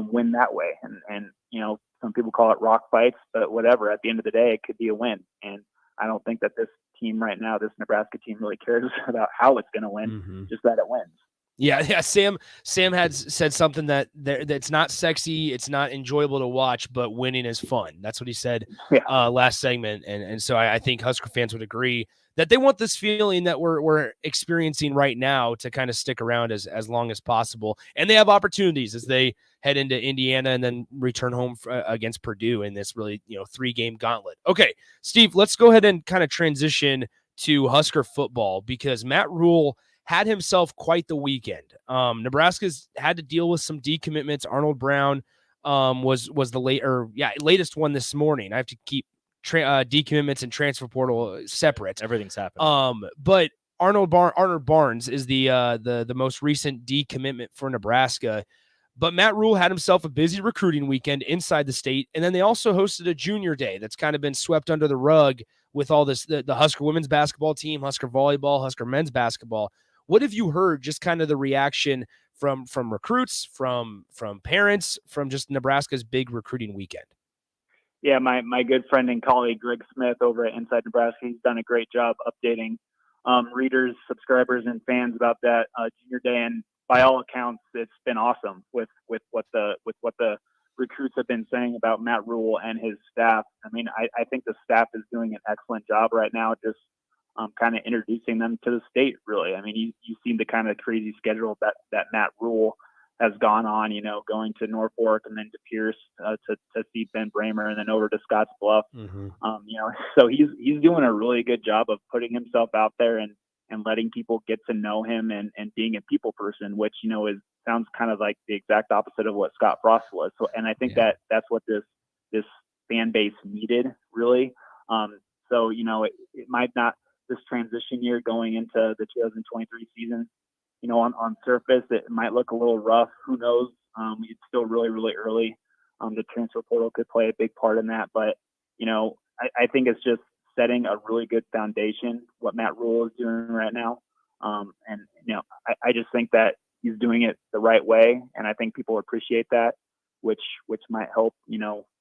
[SPEAKER 8] win that way. And some people call it rock fights, but whatever. At the end of the day, it could be a win. And I don't think that this team right now, this Nebraska team, really cares about how it's going to win, just that it wins.
[SPEAKER 4] Yeah. Sam had said something that's not sexy, it's not enjoyable to watch, but winning is fun. That's what he said last segment, and so I think Husker fans would agree that they want this feeling that we're experiencing right now to kind of stick around as long as possible, and they have opportunities as they head into Indiana and then return home against Purdue in this really 3-game gauntlet. Okay, Steve, let's go ahead and kind of transition to Husker football, because Matt Rule had himself quite the weekend. Nebraska's had to deal with some decommitments. Arnold Brown was the latest one this morning. I have to keep decommitments and transfer portal separate.
[SPEAKER 6] Everything's happening.
[SPEAKER 4] But Arnold Barnes is the most recent decommitment for Nebraska. But Matt Rule had himself a busy recruiting weekend inside the state, and then they also hosted a junior day that's kind of been swept under the rug with all this, the Husker women's basketball team, Husker volleyball, Husker men's basketball. What have you heard, just kind of the reaction from recruits, from parents, from just Nebraska's big recruiting weekend?
[SPEAKER 8] Yeah, my good friend and colleague Greg Smith over at Inside Nebraska, he's done a great job updating readers, subscribers, and fans about that junior day. And by all accounts, it's been awesome with what the recruits have been saying about Matt Rule and his staff. I mean, I think the staff is doing an excellent job right now, just kind of introducing them to the state, really. I mean, you've seen the kind of crazy schedule that Matt Rule has gone on, going to Norfolk and then to Pierce to see Ben Bramer and then over to Scotts Bluff. So he's doing a really good job of putting himself out there and letting people get to know him and being a people person, which, sounds kind of like the exact opposite of what Scott Frost was. So, and I think that's what this fan base needed, really. So, it might not, this transition year going into the 2023 season, on surface, it might look a little rough. Who knows? It's still really, really early. The transfer portal could play a big part in that, but, I think it's just setting a really good foundation, what Matt Rule is doing right now. I just think that he's doing it the right way, and I think people appreciate that, which might help,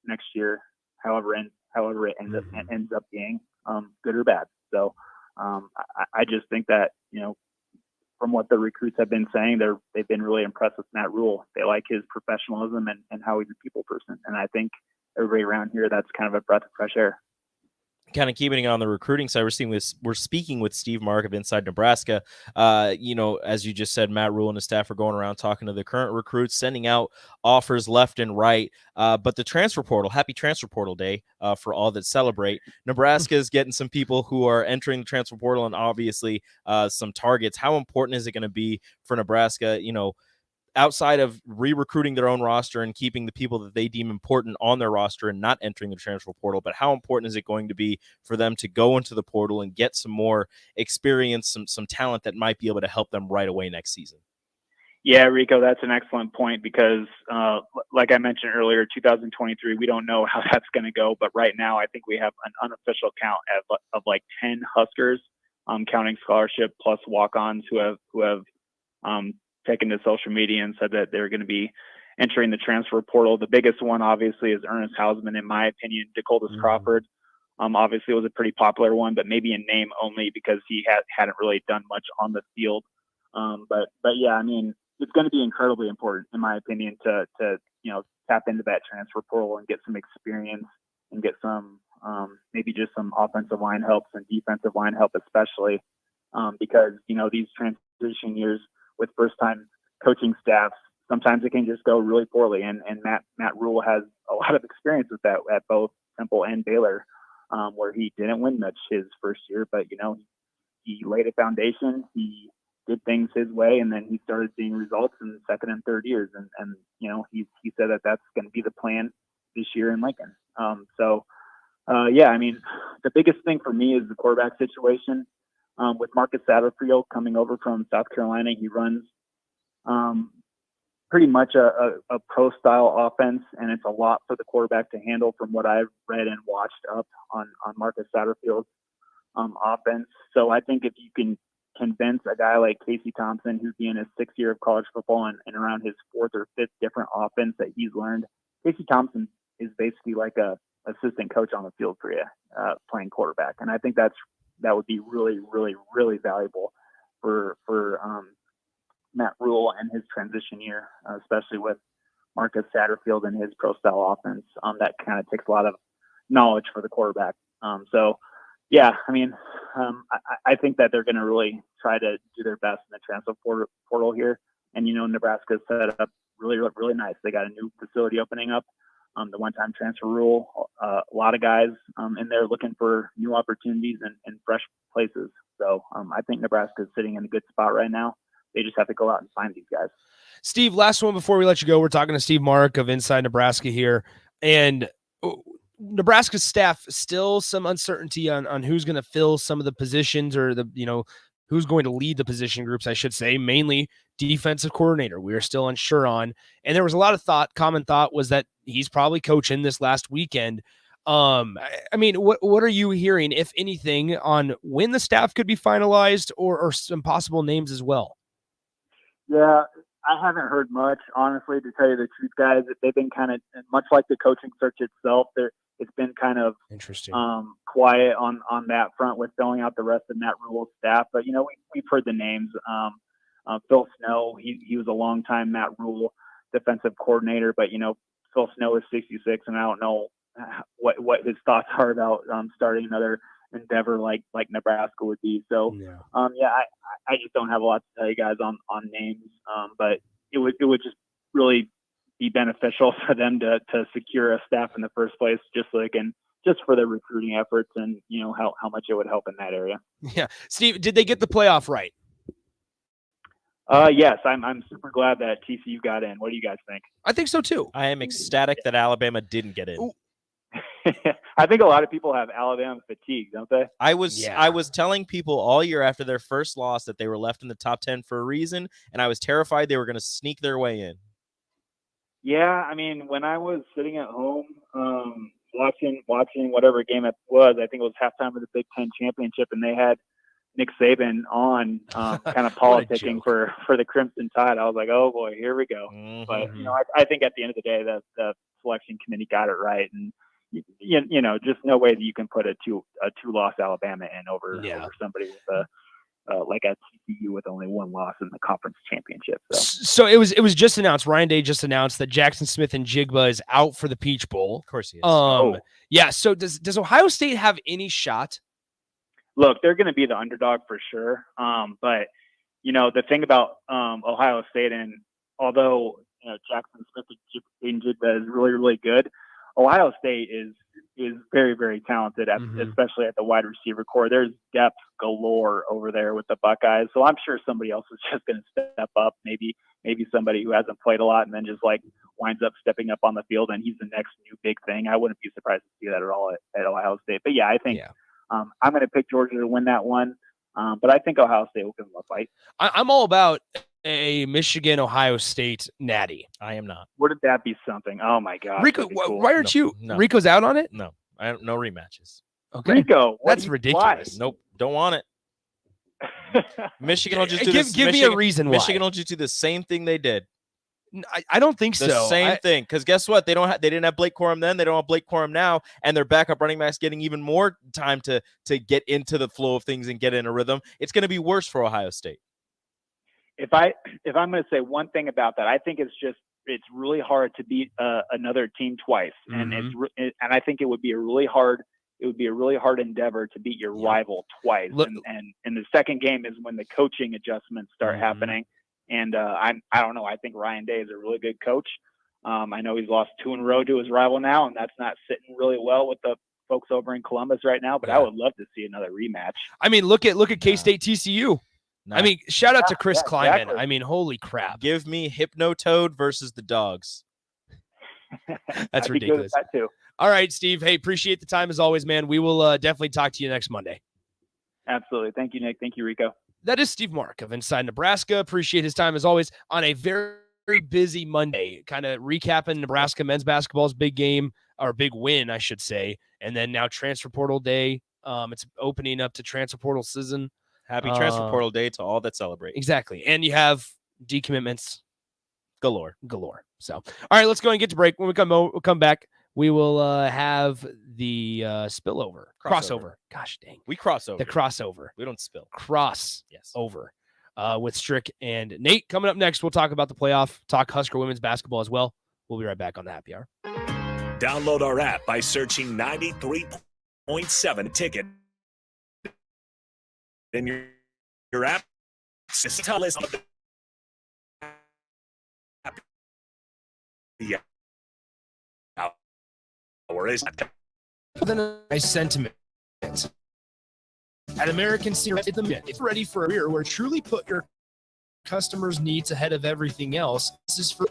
[SPEAKER 8] next year, however it ends up being, good or bad. So I just think that, from what the recruits have been saying, they've been really impressed with Matt Rule. They like his professionalism and how he's a people person. And I think everybody around here, that's kind of a breath of fresh air.
[SPEAKER 6] Kind of keeping it on the recruiting side, we're speaking with Steve Marik of Inside Nebraska. As you just said, Matt Rule and his staff are going around talking to the current recruits, sending out offers left and right. But the transfer portal, happy transfer portal day for all that celebrate. Nebraska is getting some people who are entering the transfer portal, and obviously some targets. How important is it going to be for Nebraska, outside of re-recruiting their own roster and keeping the people that they deem important on their roster and not entering the transfer portal, but how important is it going to be for them to go into the portal and get some more experience, some talent that might be able to help them right away next season?
[SPEAKER 8] Yeah, Rico, that's an excellent point because, like I mentioned earlier, 2023, we don't know how that's going to go, but right now I think we have an unofficial count of like 10 Huskers, counting scholarship plus walk-ons who have taken to social media and said that they're going to be entering the transfer portal. The biggest one, obviously, is Ernest Hausman, in my opinion. Dakotas Crawford, obviously, was a pretty popular one, but maybe in name only because he hadn't really done much on the field. But yeah, I mean, it's going to be incredibly important, in my opinion, to tap into that transfer portal and get some experience and get some maybe just some offensive line help and defensive line help, especially because these transition years with first time coaching staffs, sometimes it can just go really poorly. And Matt Rule has a lot of experience with that at both Temple and Baylor, where he didn't win much his first year, but he laid a foundation. He did things his way, and then he started seeing results in the second and third years. And he said that that's going to be the plan this year in Lincoln. The biggest thing for me is the quarterback situation. With Marcus Satterfield coming over from South Carolina, he runs pretty much a pro style offense, and it's a lot for the quarterback to handle from what I've read and watched up on Marcus Satterfield's offense. So I think if you can convince a guy like Casey Thompson, who'd be in his 6th year of college football and around his 4th or 5th different offense that he's learned, Casey Thompson is basically like a assistant coach on the field for you, playing quarterback. And I think that would be really, really, really valuable for Matt Rule and his transition year, especially with Marcus Satterfield and his pro style offense. That kind of takes a lot of knowledge for the quarterback. I think that they're going to really try to do their best in the transfer portal here. And, Nebraska's set up really, really nice. They got a new facility opening up, the one-time transfer rule, a lot of guys in there looking for new opportunities and fresh places. So I think Nebraska is sitting in a good spot right now. They just have to go out and find these guys.
[SPEAKER 4] Steve, last one before we let you go. We're talking to Steve Marik of Inside Nebraska here. And Nebraska's staff, still some uncertainty on who's going to fill some of the positions, or who's going to lead the position groups, I should say, mainly defensive coordinator. We are still unsure on. And there was a lot of common thought was that he's probably coaching this last weekend. What are you hearing, if anything, on when the staff could be finalized or some possible names as well?
[SPEAKER 8] Yeah, I haven't heard much, honestly, to tell you the truth, guys. They've been kind of, much like the coaching search itself, it's been kind of
[SPEAKER 4] interesting,
[SPEAKER 8] quiet on that front with filling out the rest of Matt Rule's staff. But, we've heard the names. Phil Snow, he was a longtime Matt Rule defensive coordinator, but, Phil Snow is 66, and I don't know what his thoughts are about starting another endeavor like Nebraska would be. So, I just don't have a lot to tell you guys on names, but it would just really be beneficial for them to secure a staff in the first place, just for their recruiting efforts and how much it would help in that area.
[SPEAKER 4] Yeah, Steve, did they get the playoff right?
[SPEAKER 8] Yes, I'm super glad that TCU got in. What do you guys think?
[SPEAKER 4] I think so too.
[SPEAKER 6] I am ecstatic that Alabama didn't get in.
[SPEAKER 8] I think a lot of people have Alabama fatigue, don't they?
[SPEAKER 6] I was telling people all year after their first loss that they were left in the top 10 for a reason, and I was terrified they were going to sneak their way in.
[SPEAKER 8] Yeah, when I was sitting at home watching whatever game it was, I think it was halftime of the Big Ten championship, and they had Nick Saban on kind of politicking for the Crimson Tide. I was like, oh boy, here we go. Mm-hmm. But I think at the end of the day, the selection committee got it right, and just no way that you can put a two-loss Alabama in over somebody with like a TCU with only one loss in the conference championship.
[SPEAKER 4] So it was just announced. Ryan Day just announced that Jackson Smith and Jigba is out for the Peach Bowl.
[SPEAKER 6] Of course he is.
[SPEAKER 4] Yeah. So does Ohio State have any shot?
[SPEAKER 8] Look, they're going to be the underdog for sure. But the thing about Ohio State, and although Jackson Smith and Jigba is really, really good, Ohio State is very, very talented, especially at the wide receiver core. There's depth galore over there with the Buckeyes. So I'm sure somebody else is just going to step up. Maybe somebody who hasn't played a lot and then just winds up stepping up on the field, and he's the next new big thing. I wouldn't be surprised to see that at all at Ohio State. But I think I'm going to pick Georgia to win that one. But I think Ohio State will give them a fight.
[SPEAKER 4] I'm all about a Michigan-Ohio State natty.
[SPEAKER 6] I am not.
[SPEAKER 8] Wouldn't that be something? Oh my God.
[SPEAKER 4] Rico,
[SPEAKER 8] cool.
[SPEAKER 4] why aren't you?
[SPEAKER 6] No.
[SPEAKER 4] Rico's out on it?
[SPEAKER 6] No, no rematches.
[SPEAKER 4] Okay.
[SPEAKER 8] Rico,
[SPEAKER 4] that's ridiculous.
[SPEAKER 6] Nope, don't want it. Michigan will just do this.
[SPEAKER 4] Give me a reason why.
[SPEAKER 6] Michigan will just do the same thing they did.
[SPEAKER 4] I don't think so.
[SPEAKER 6] The same thing, because guess what? They didn't have Blake Corum then. They don't have Blake Corum now, and their backup running backs getting even more time to get into the flow of things and get in a rhythm. It's going to be worse for Ohio State.
[SPEAKER 8] if I'm going to say one thing about that, I think it's really hard to beat another team twice, and and I think it would be a really hard endeavor to beat your rival twice. And the second game is when the coaching adjustments start happening. And I don't know. I think Ryan Day is a really good coach. I know he's lost 2 in a row to his rival now, and that's not sitting really well with the folks over in Columbus right now. But I would love to see another rematch.
[SPEAKER 4] I mean, look at K-State TCU. I mean, shout out to Chris Kleiman.
[SPEAKER 8] Exactly.
[SPEAKER 4] I mean, holy crap.
[SPEAKER 6] Give me Hypnotoad versus the Dogs.
[SPEAKER 4] That's
[SPEAKER 8] I'd be good with
[SPEAKER 4] ridiculous.
[SPEAKER 8] that too.
[SPEAKER 4] All right, Steve. Hey, appreciate the time as always, man. We will definitely talk to you next Monday.
[SPEAKER 8] Absolutely. Thank you, Nick. Thank you, Rico.
[SPEAKER 4] That is Steve Marik of Inside Nebraska. Appreciate his time as always on a very, very busy Monday, kind of recapping Nebraska men's basketball's big game, or big win, I should say. And then now transfer portal day. It's opening up to transfer portal season.
[SPEAKER 6] Happy transfer portal day to all that celebrate.
[SPEAKER 4] Exactly. And you have decommitments
[SPEAKER 6] galore.
[SPEAKER 4] So, all right, let's go and get to break. When we come back, we will have the spillover. Crossover. Gosh dang.
[SPEAKER 6] We cross over.
[SPEAKER 4] The crossover.
[SPEAKER 6] We don't spill.
[SPEAKER 4] Over with Strick and Nate. Coming up next, we'll talk about the playoff, talk Husker women's basketball as well. We'll be right back on the Happy Hour.
[SPEAKER 2] Download our app by searching 93.7 Ticket in your app. Just tell us
[SPEAKER 5] A sentiment. At American Senior, it's ready for a year where truly put your customers' needs ahead of everything else. This is for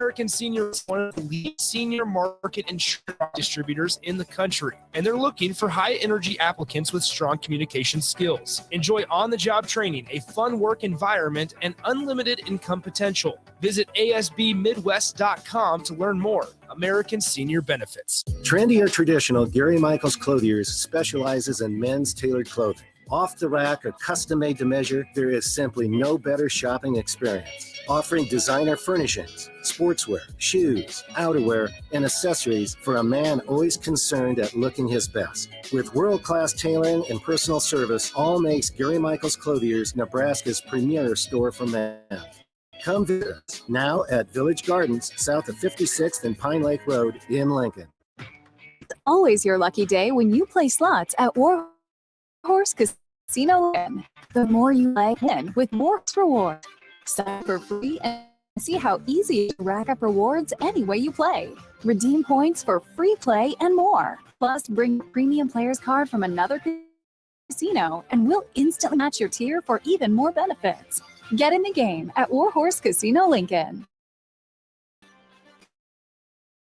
[SPEAKER 5] American Senior, one of the leading senior market insurance distributors in the country, and they're looking for high-energy applicants with strong communication skills. Enjoy on-the-job training, a fun work environment, and unlimited income potential. Visit asbmidwest.com to learn more. American Senior Benefits.
[SPEAKER 11] Trendy or traditional, Gary Michaels Clothiers specializes in men's tailored clothing. Off the rack or custom made to measure, there is simply no better shopping experience. Offering designer furnishings, sportswear, shoes, outerwear, and accessories for a man always concerned at looking his best. With world-class tailoring and personal service, all makes Gary Michaels Clothiers Nebraska's premier store for men. Come visit us now at Village Gardens, south of 56th and Pine Lake Road in Lincoln.
[SPEAKER 13] It's always your lucky day when you play slots at Warhorse Casino. The more you play, win with more rewards. Sign up for free and see how easy to rack up rewards any way you play. Redeem points for free play and more. Plus, bring a premium player's card from another casino and we'll instantly match your tier for even more benefits. Get in the game at Warhorse Casino Lincoln.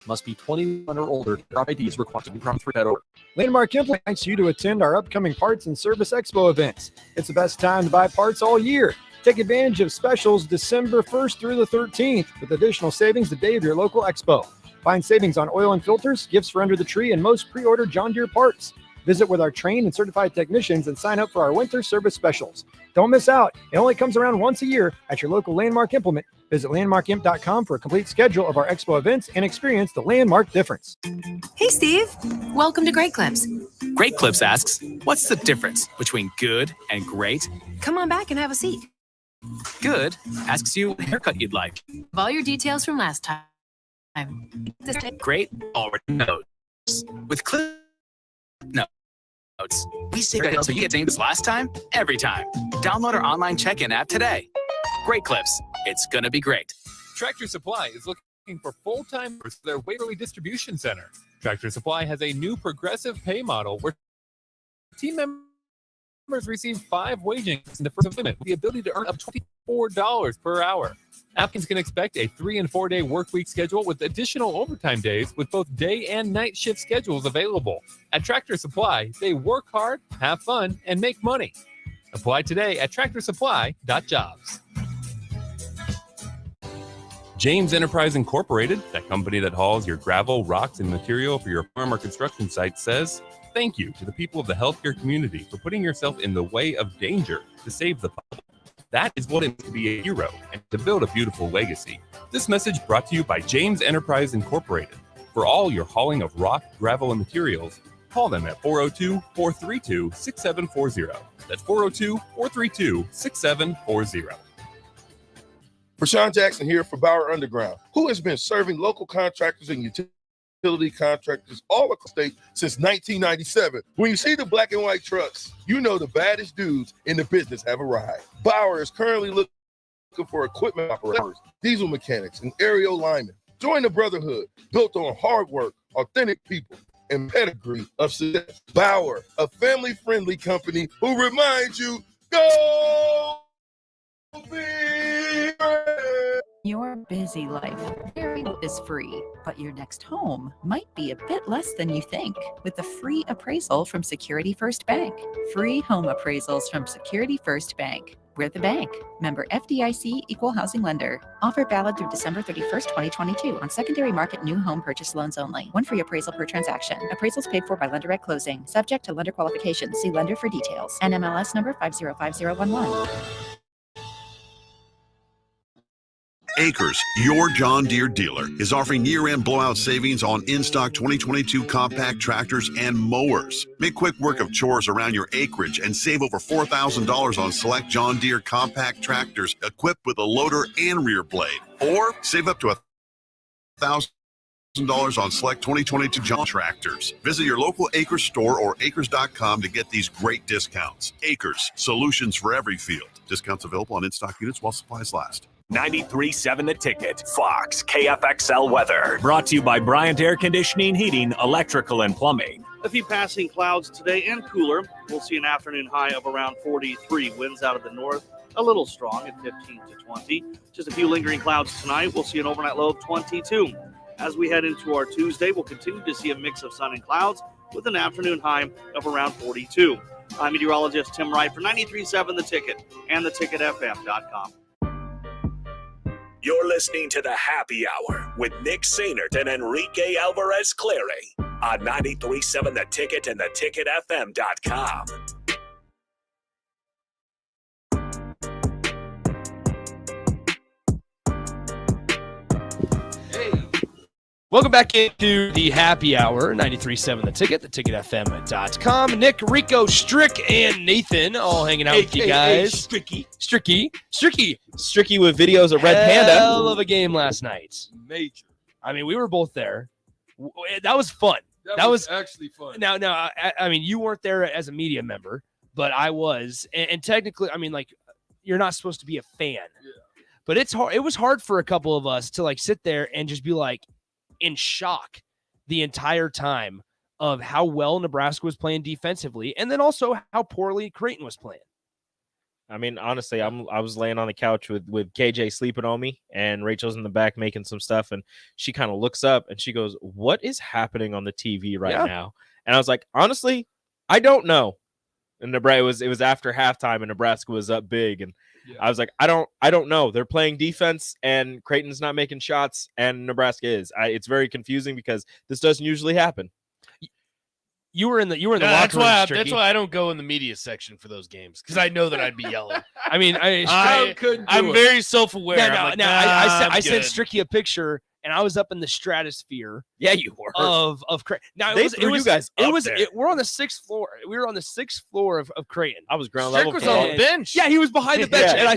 [SPEAKER 14] Must be 21 or older. Drop IDs required to be prompted for that order.
[SPEAKER 3] Landmark Implement invites you to attend our upcoming Parts and Service Expo events. It's the best time to buy parts all year. Take advantage of specials December 1st through the 13th with additional savings the day of your local expo. Find savings on oil and filters, gifts for under the tree, and most pre-ordered John Deere parts. Visit with our trained and certified technicians and sign up for our winter service specials. Don't miss out. It only comes around once a year at your local Landmark Implement. Visit landmarkimp.com for a complete schedule of our expo events and experience the Landmark difference.
[SPEAKER 15] Hey, Steve. Welcome to Great Clips.
[SPEAKER 16] Great Clips asks, what's the difference between good and great?
[SPEAKER 15] Come on back and have a seat.
[SPEAKER 16] Good asks you what haircut you'd like.
[SPEAKER 15] All your details from last time.
[SPEAKER 16] Great already knows. With Clip Notes, we say that so you get things last time, every time. Download our online check-in app today. Great Clips. It's gonna be great.
[SPEAKER 1] Tractor Supply is looking for full-time for their Waverly Distribution Center. Tractor Supply has a new progressive pay model where team members receive 5 wage increases in the first limit with the ability to earn up to $24 per hour. Applicants can expect a 3- and 4-day work week schedule with additional overtime days with both day and night shift schedules available. At Tractor Supply, they work hard, have fun, and make money. Apply today at tractorsupply.jobs. James Enterprise Incorporated, that company that hauls your gravel, rocks, and material for your farm or construction site, says, thank you to the people of the healthcare community for putting yourself in the way of danger to save the public. That is what it means to be a hero and to build a beautiful legacy. This message brought to you by James Enterprise Incorporated. For all your hauling of rock, gravel, and materials, call them at 402-432-6740. That's 402-432-6740.
[SPEAKER 12] Rashawn Jackson here for Bauer Underground, who has been serving local contractors and utility contractors all across the state since 1997. When you see the black and white trucks, you know the baddest dudes in the business have arrived. Bauer is currently looking for equipment operators, diesel mechanics, and aerial linemen. Join the brotherhood built on hard work, authentic people, and pedigree of success. Bauer, a family-friendly company who reminds you, go Big Red!
[SPEAKER 17] Your busy life is free, but your next home might be a bit less than you think with the free appraisal from Security First Bank. Free home appraisals from Security First Bank. We're the bank. Member FDIC Equal Housing Lender. Offer valid through December 31st, 2022 on secondary market new home purchase loans only. One free appraisal per transaction. Appraisals paid for by lender at closing. Subject to lender qualifications. See lender for details. NMLS number 505011.
[SPEAKER 18] Acres, your John Deere dealer, is offering year-end blowout savings on in-stock 2022 compact tractors and mowers. Make quick work of chores around your acreage and save over $4,000 on select John Deere compact tractors equipped with a loader and rear blade. Or save up to $1,000 on select 2022 John tractors. Visit your local Acres store or acres.com to get these great discounts. Acres, solutions for every field. Discounts available on in-stock units while supplies last.
[SPEAKER 2] 93.7 The Ticket, Fox, KFXL weather. Brought to you by Bryant Air Conditioning, Heating, Electrical, and Plumbing.
[SPEAKER 9] A few passing clouds today and cooler. We'll see an afternoon high of around 43. Winds out of the north, a little strong at 15 to 20. Just a few lingering clouds tonight. We'll see an overnight low of 22. As we head into our Tuesday, we'll continue to see a mix of sun and clouds with an afternoon high of around 42. I'm meteorologist Tim Wright for 93.7 The Ticket and theticketfm.com.
[SPEAKER 2] You're listening to the Happy Hour with Nick Sainert and Enrique Alvarez Clary on 93.7 The Ticket and theticketfm.com.
[SPEAKER 4] Welcome back into the Happy Hour, 93.7 The Ticket, theticketfm.com. Nick, Rico, Strick, and Nathan all hanging out with you guys. Stricky
[SPEAKER 6] with videos of Red Panda.
[SPEAKER 4] Hell of a game last night.
[SPEAKER 19] Major.
[SPEAKER 4] I mean, we were both there. That was fun.
[SPEAKER 19] That was actually fun.
[SPEAKER 4] Now, I mean, you weren't there as a media member, but I was. And technically, I mean, like, you're not supposed to be a fan.
[SPEAKER 19] Yeah.
[SPEAKER 4] But it's hard. It was hard for a couple of us to, like, sit there and just be, like, in shock the entire time of how well Nebraska was playing defensively and then also how poorly Creighton was playing.
[SPEAKER 6] I mean, honestly, I was laying on the couch with KJ sleeping on me, and Rachel's in the back making some stuff, and she kind of looks up and she goes, "What is happening on the TV right now?" And I was like, honestly, I don't know. And Nebraska it was after halftime, and Nebraska was up big, and I was like, I don't know. They're playing defense, and Creighton's not making shots, and Nebraska is. It's very confusing because this doesn't usually happen.
[SPEAKER 4] You were in the locker room.
[SPEAKER 20] That's why I don't go in the media section for those games, because I know that I'd be yelling.
[SPEAKER 4] I mean,
[SPEAKER 20] I'm very self-aware.
[SPEAKER 4] I sent Stricky a picture, and I was up in the stratosphere.
[SPEAKER 6] Yeah, you were
[SPEAKER 4] of Creighton. Now
[SPEAKER 6] you guys.
[SPEAKER 4] We're on the 6th floor. We were on the 6th floor of Creighton.
[SPEAKER 6] I was ground
[SPEAKER 20] Strick
[SPEAKER 6] level.
[SPEAKER 20] was on the bench.
[SPEAKER 4] Yeah, he was behind the bench, and I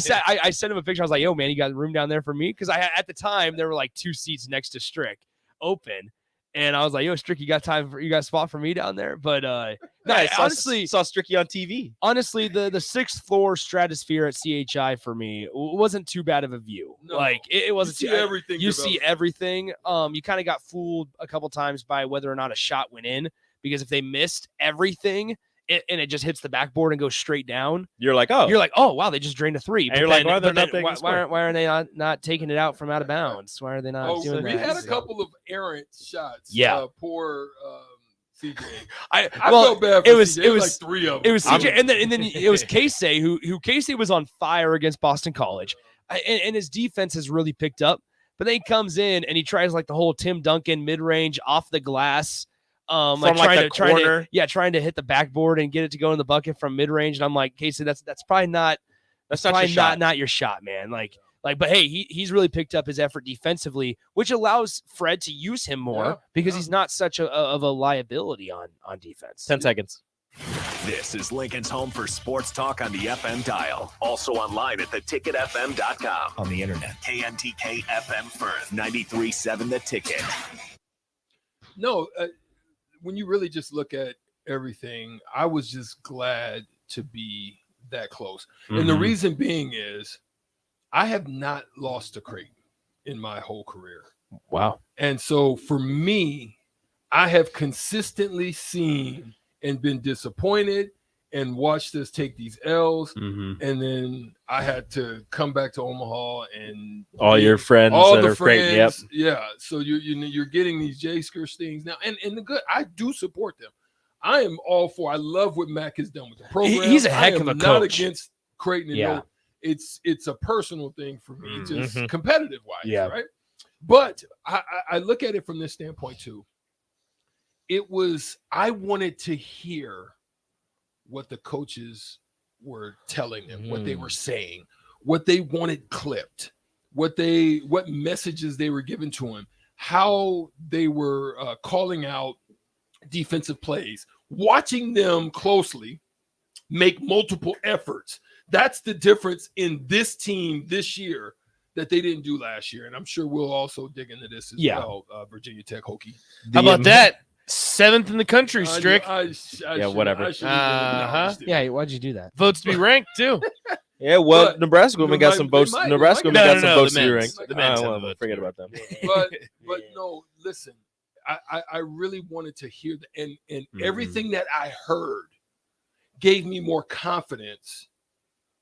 [SPEAKER 4] sent him a picture. I was like, "Yo, man, you got room down there for me?" Because at the time there were like 2 seats next to Strick open. And I was like, "Yo, Strick, you got a spot for me down there?" But honestly,
[SPEAKER 6] saw Stricky on TV.
[SPEAKER 4] Honestly, the 6th floor stratosphere at CHI for me wasn't too bad of a view. No, like it wasn't.
[SPEAKER 19] You see everything.
[SPEAKER 4] You see everything. You kind of got fooled a couple times by whether or not a shot went in, because if they missed everything and it just hits the backboard and goes straight down,
[SPEAKER 6] you're like, oh
[SPEAKER 4] wow, they just drained a 3.
[SPEAKER 6] And you're like,
[SPEAKER 4] why are they not taking it out from out of bounds? Why are they not doing that?
[SPEAKER 19] We had a couple of errant shots.
[SPEAKER 4] Yeah.
[SPEAKER 19] Poor CJ.
[SPEAKER 4] I
[SPEAKER 19] felt bad for CJ. It was like 3 of them.
[SPEAKER 4] It was CJ, and then it was Casey who Casey was on fire against Boston College, and his defense has really picked up. But then he comes in and he tries like the whole Tim Duncan mid-range off the glass. Trying to hit the backboard and get it to go in the bucket from mid-range. And I'm like, Casey, that's probably not your shot, man. But hey, he's really picked up his effort defensively, which allows Fred to use him more because he's not such of a liability on defense.
[SPEAKER 6] 10 seconds.
[SPEAKER 2] This is Lincoln's home for sports talk on the FM dial. Also online at theticketfm.com. On the internet. KNTK FM Firth, 93.7 The Ticket.
[SPEAKER 19] No, when you really just look at everything, I was just glad to be that close. And the reason being is I have not lost to Creighton in my whole career.
[SPEAKER 4] Wow.
[SPEAKER 19] And so for me, I have consistently seen and been disappointed and watched us take these L's. And then I had to come back to Omaha and
[SPEAKER 6] all your friends,
[SPEAKER 19] all
[SPEAKER 6] that
[SPEAKER 19] the
[SPEAKER 6] are
[SPEAKER 19] friends.
[SPEAKER 6] Creighton, yep.
[SPEAKER 19] Yeah. So you're getting these J-Skers things now. And the good, I do support them. I am all for, I love what Mac has done with the program.
[SPEAKER 4] He's a heck of a
[SPEAKER 19] not
[SPEAKER 4] coach.
[SPEAKER 19] Against Creighton.
[SPEAKER 4] Yeah.
[SPEAKER 19] No, it's a personal thing for me, just competitive wise.
[SPEAKER 4] Yeah.
[SPEAKER 19] Right. But I look at it from this standpoint too. I wanted to hear what the coaches were telling them, what they were saying, what they wanted clipped, what messages they were giving to him, how they were calling out defensive plays, watching them closely make multiple efforts. That's the difference in this team this year that they didn't do last year. And I'm sure we'll also dig into this as well, Virginia Tech Hokie.
[SPEAKER 4] How about that? 7th in the country, Strick.
[SPEAKER 6] Whatever.
[SPEAKER 4] Yeah, why'd you do that? Votes to be ranked, too.
[SPEAKER 6] Yeah, well, Nebraska women got some votes. Nebraska women got some votes to be
[SPEAKER 4] the
[SPEAKER 6] ranked.
[SPEAKER 4] The men's
[SPEAKER 6] Forget about them.
[SPEAKER 19] But no, listen, I really wanted to hear and everything that I heard gave me more confidence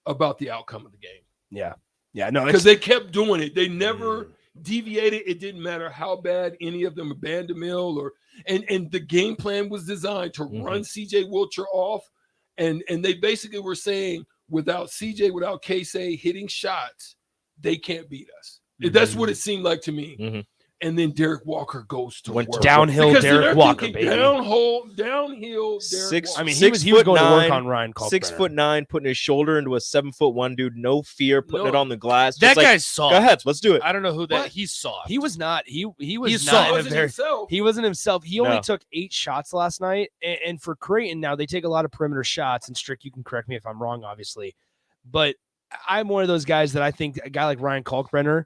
[SPEAKER 19] about the outcome of the game.
[SPEAKER 4] Yeah, no,
[SPEAKER 19] because they kept doing it. They never deviated. It didn't matter how bad any of them abandoned the mill and the game plan was designed to run CJ Wilcher off. And they basically were saying without CJ, without Casey hitting shots, they can't beat us. That's what it seemed like to me. And then Derek Walker goes to work.
[SPEAKER 4] Downhill
[SPEAKER 19] Because
[SPEAKER 4] Derek Walker, baby.
[SPEAKER 19] Downhill Derek Walker.
[SPEAKER 4] I mean, he was going to work on Ryan Kalkbrenner.
[SPEAKER 6] 6'9", putting his shoulder into a 7'1" dude, no fear, putting it on the glass.
[SPEAKER 4] That
[SPEAKER 6] just
[SPEAKER 4] guy's soft.
[SPEAKER 6] Go ahead, let's do it.
[SPEAKER 20] I don't know who that. He's soft.
[SPEAKER 4] He was not. He was
[SPEAKER 19] He's
[SPEAKER 4] not.
[SPEAKER 19] soft.
[SPEAKER 4] He wasn't himself. He only took 8 shots last night. And for Creighton, now they take a lot of perimeter shots. And Strick, you can correct me if I'm wrong, obviously. But I'm one of those guys that I think a guy like Ryan Kalkbrenner,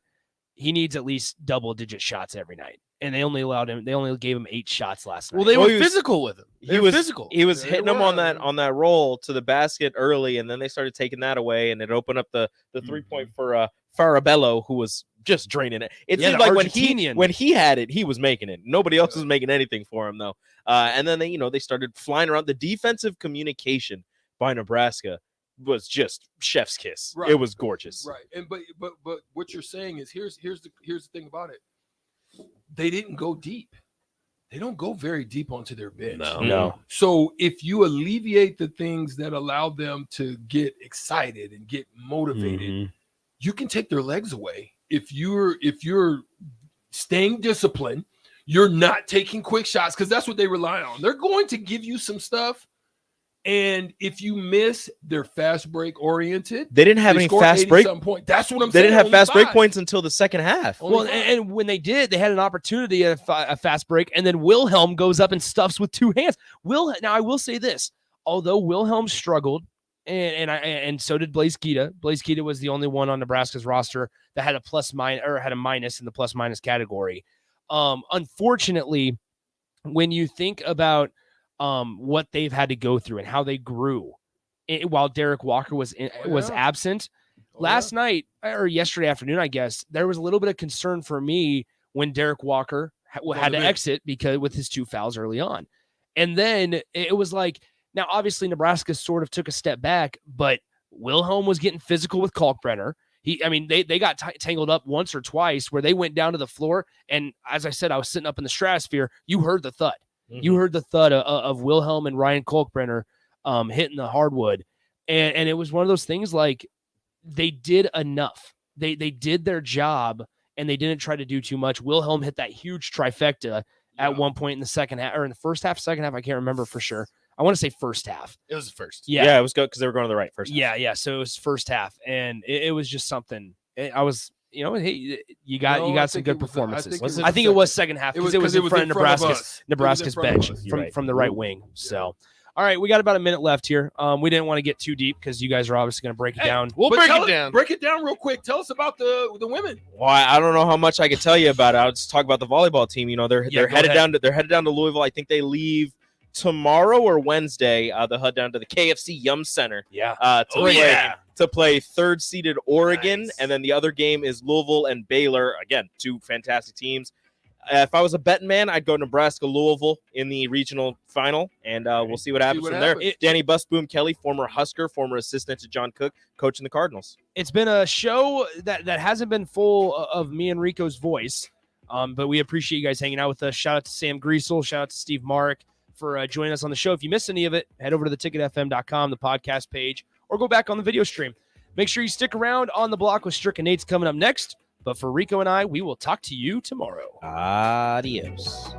[SPEAKER 4] he needs at least double-digit shots every night. And they only gave him 8 shots last night.
[SPEAKER 20] Well, they were physical with him.
[SPEAKER 6] He was physical. He was hitting him on that roll to the basket early, and then they started taking that away, and it opened up the 3-point for Farabello, who was just draining it. It seemed like when he had it, he was making it. Nobody else was making anything for him though. And then they started flying around. The defensive communication by Nebraska was just chef's kiss.
[SPEAKER 19] Right.
[SPEAKER 6] It was gorgeous.
[SPEAKER 19] Right. And but what you're saying is here's the thing about it. They didn't go deep. They don't go very deep onto their bench.
[SPEAKER 4] No.
[SPEAKER 19] So if you alleviate the things that allow them to get excited and get motivated, you can take their legs away. If you're staying disciplined, you're not taking quick shots because that's what they rely on. They're going to give you some stuff. And if you miss, they're fast break oriented.
[SPEAKER 6] They didn't have any fast break.
[SPEAKER 19] That's what I'm saying.
[SPEAKER 6] They didn't have fast break points until the second half.
[SPEAKER 4] Well, and when they did, they had an opportunity at a fast break, and then Wilhelm goes up and stuffs with 2 hands. Now I will say this: although Wilhelm struggled, and so did Blaze Keita. Blaze Keita was the only one on Nebraska's roster that had a minus in the plus minus category. Unfortunately, when you think about what they've had to go through and how they grew while Derek Walker was absent. Last night or yesterday afternoon, I guess, there was a little bit of concern for me when Derek Walker had to exit because with his 2 fouls early on. And then it was like, now obviously Nebraska sort of took a step back, but Wilhelm was getting physical with Kalkbrenner. They got tangled up once or twice where they went down to the floor. And as I said, I was sitting up in the stratosphere. You heard the thud. You heard the thud of Wilhelm and Ryan Kalkbrenner hitting the hardwood. And it was one of those things like they did enough. They did their job and they didn't try to do too much. Wilhelm hit that huge trifecta at one point in the second half or in the first half, second half. I can't remember for sure. I want to say first half.
[SPEAKER 20] It was the first.
[SPEAKER 6] Yeah, it was good because they were going to the right first half.
[SPEAKER 4] Yeah. So it was first half. And it was just something. Hey, you got some good performances. I think it was second half because it was in front of Nebraska's bench from the right wing. So, All right, we got about a minute left here. We didn't want to get too deep because you guys are obviously going to break it down.
[SPEAKER 20] We'll
[SPEAKER 19] But
[SPEAKER 20] break
[SPEAKER 19] tell
[SPEAKER 20] it down.
[SPEAKER 19] Break it down real quick. Tell us about the women.
[SPEAKER 6] Well, I don't know how much I can tell you about it. I'll just talk about the volleyball team. You know, they're headed down to Louisville. I think they leave tomorrow or Wednesday. They'll head down to the KFC Yum Center. To play third-seeded Oregon, and then the other game is Louisville and Baylor. Again, two fantastic teams. If I was a betting man, I'd go Nebraska, Louisville in the regional final, and we'll see what happens from there. Danny Busboom Kelly, former Husker, former assistant to John Cook, coaching the Cardinals.
[SPEAKER 4] It's been a show that hasn't been full of me and Rico's voice, but we appreciate you guys hanging out with us. Shout out to Sam Griesel. Shout out to Steve Marik for joining us on the show. If you missed any of it, head over to theticketfm.com, the podcast page, or go back on the video stream. Make sure you stick around on the block with Strick and Nate's coming up next. But for Rico and I, we will talk to you tomorrow.
[SPEAKER 6] Adios.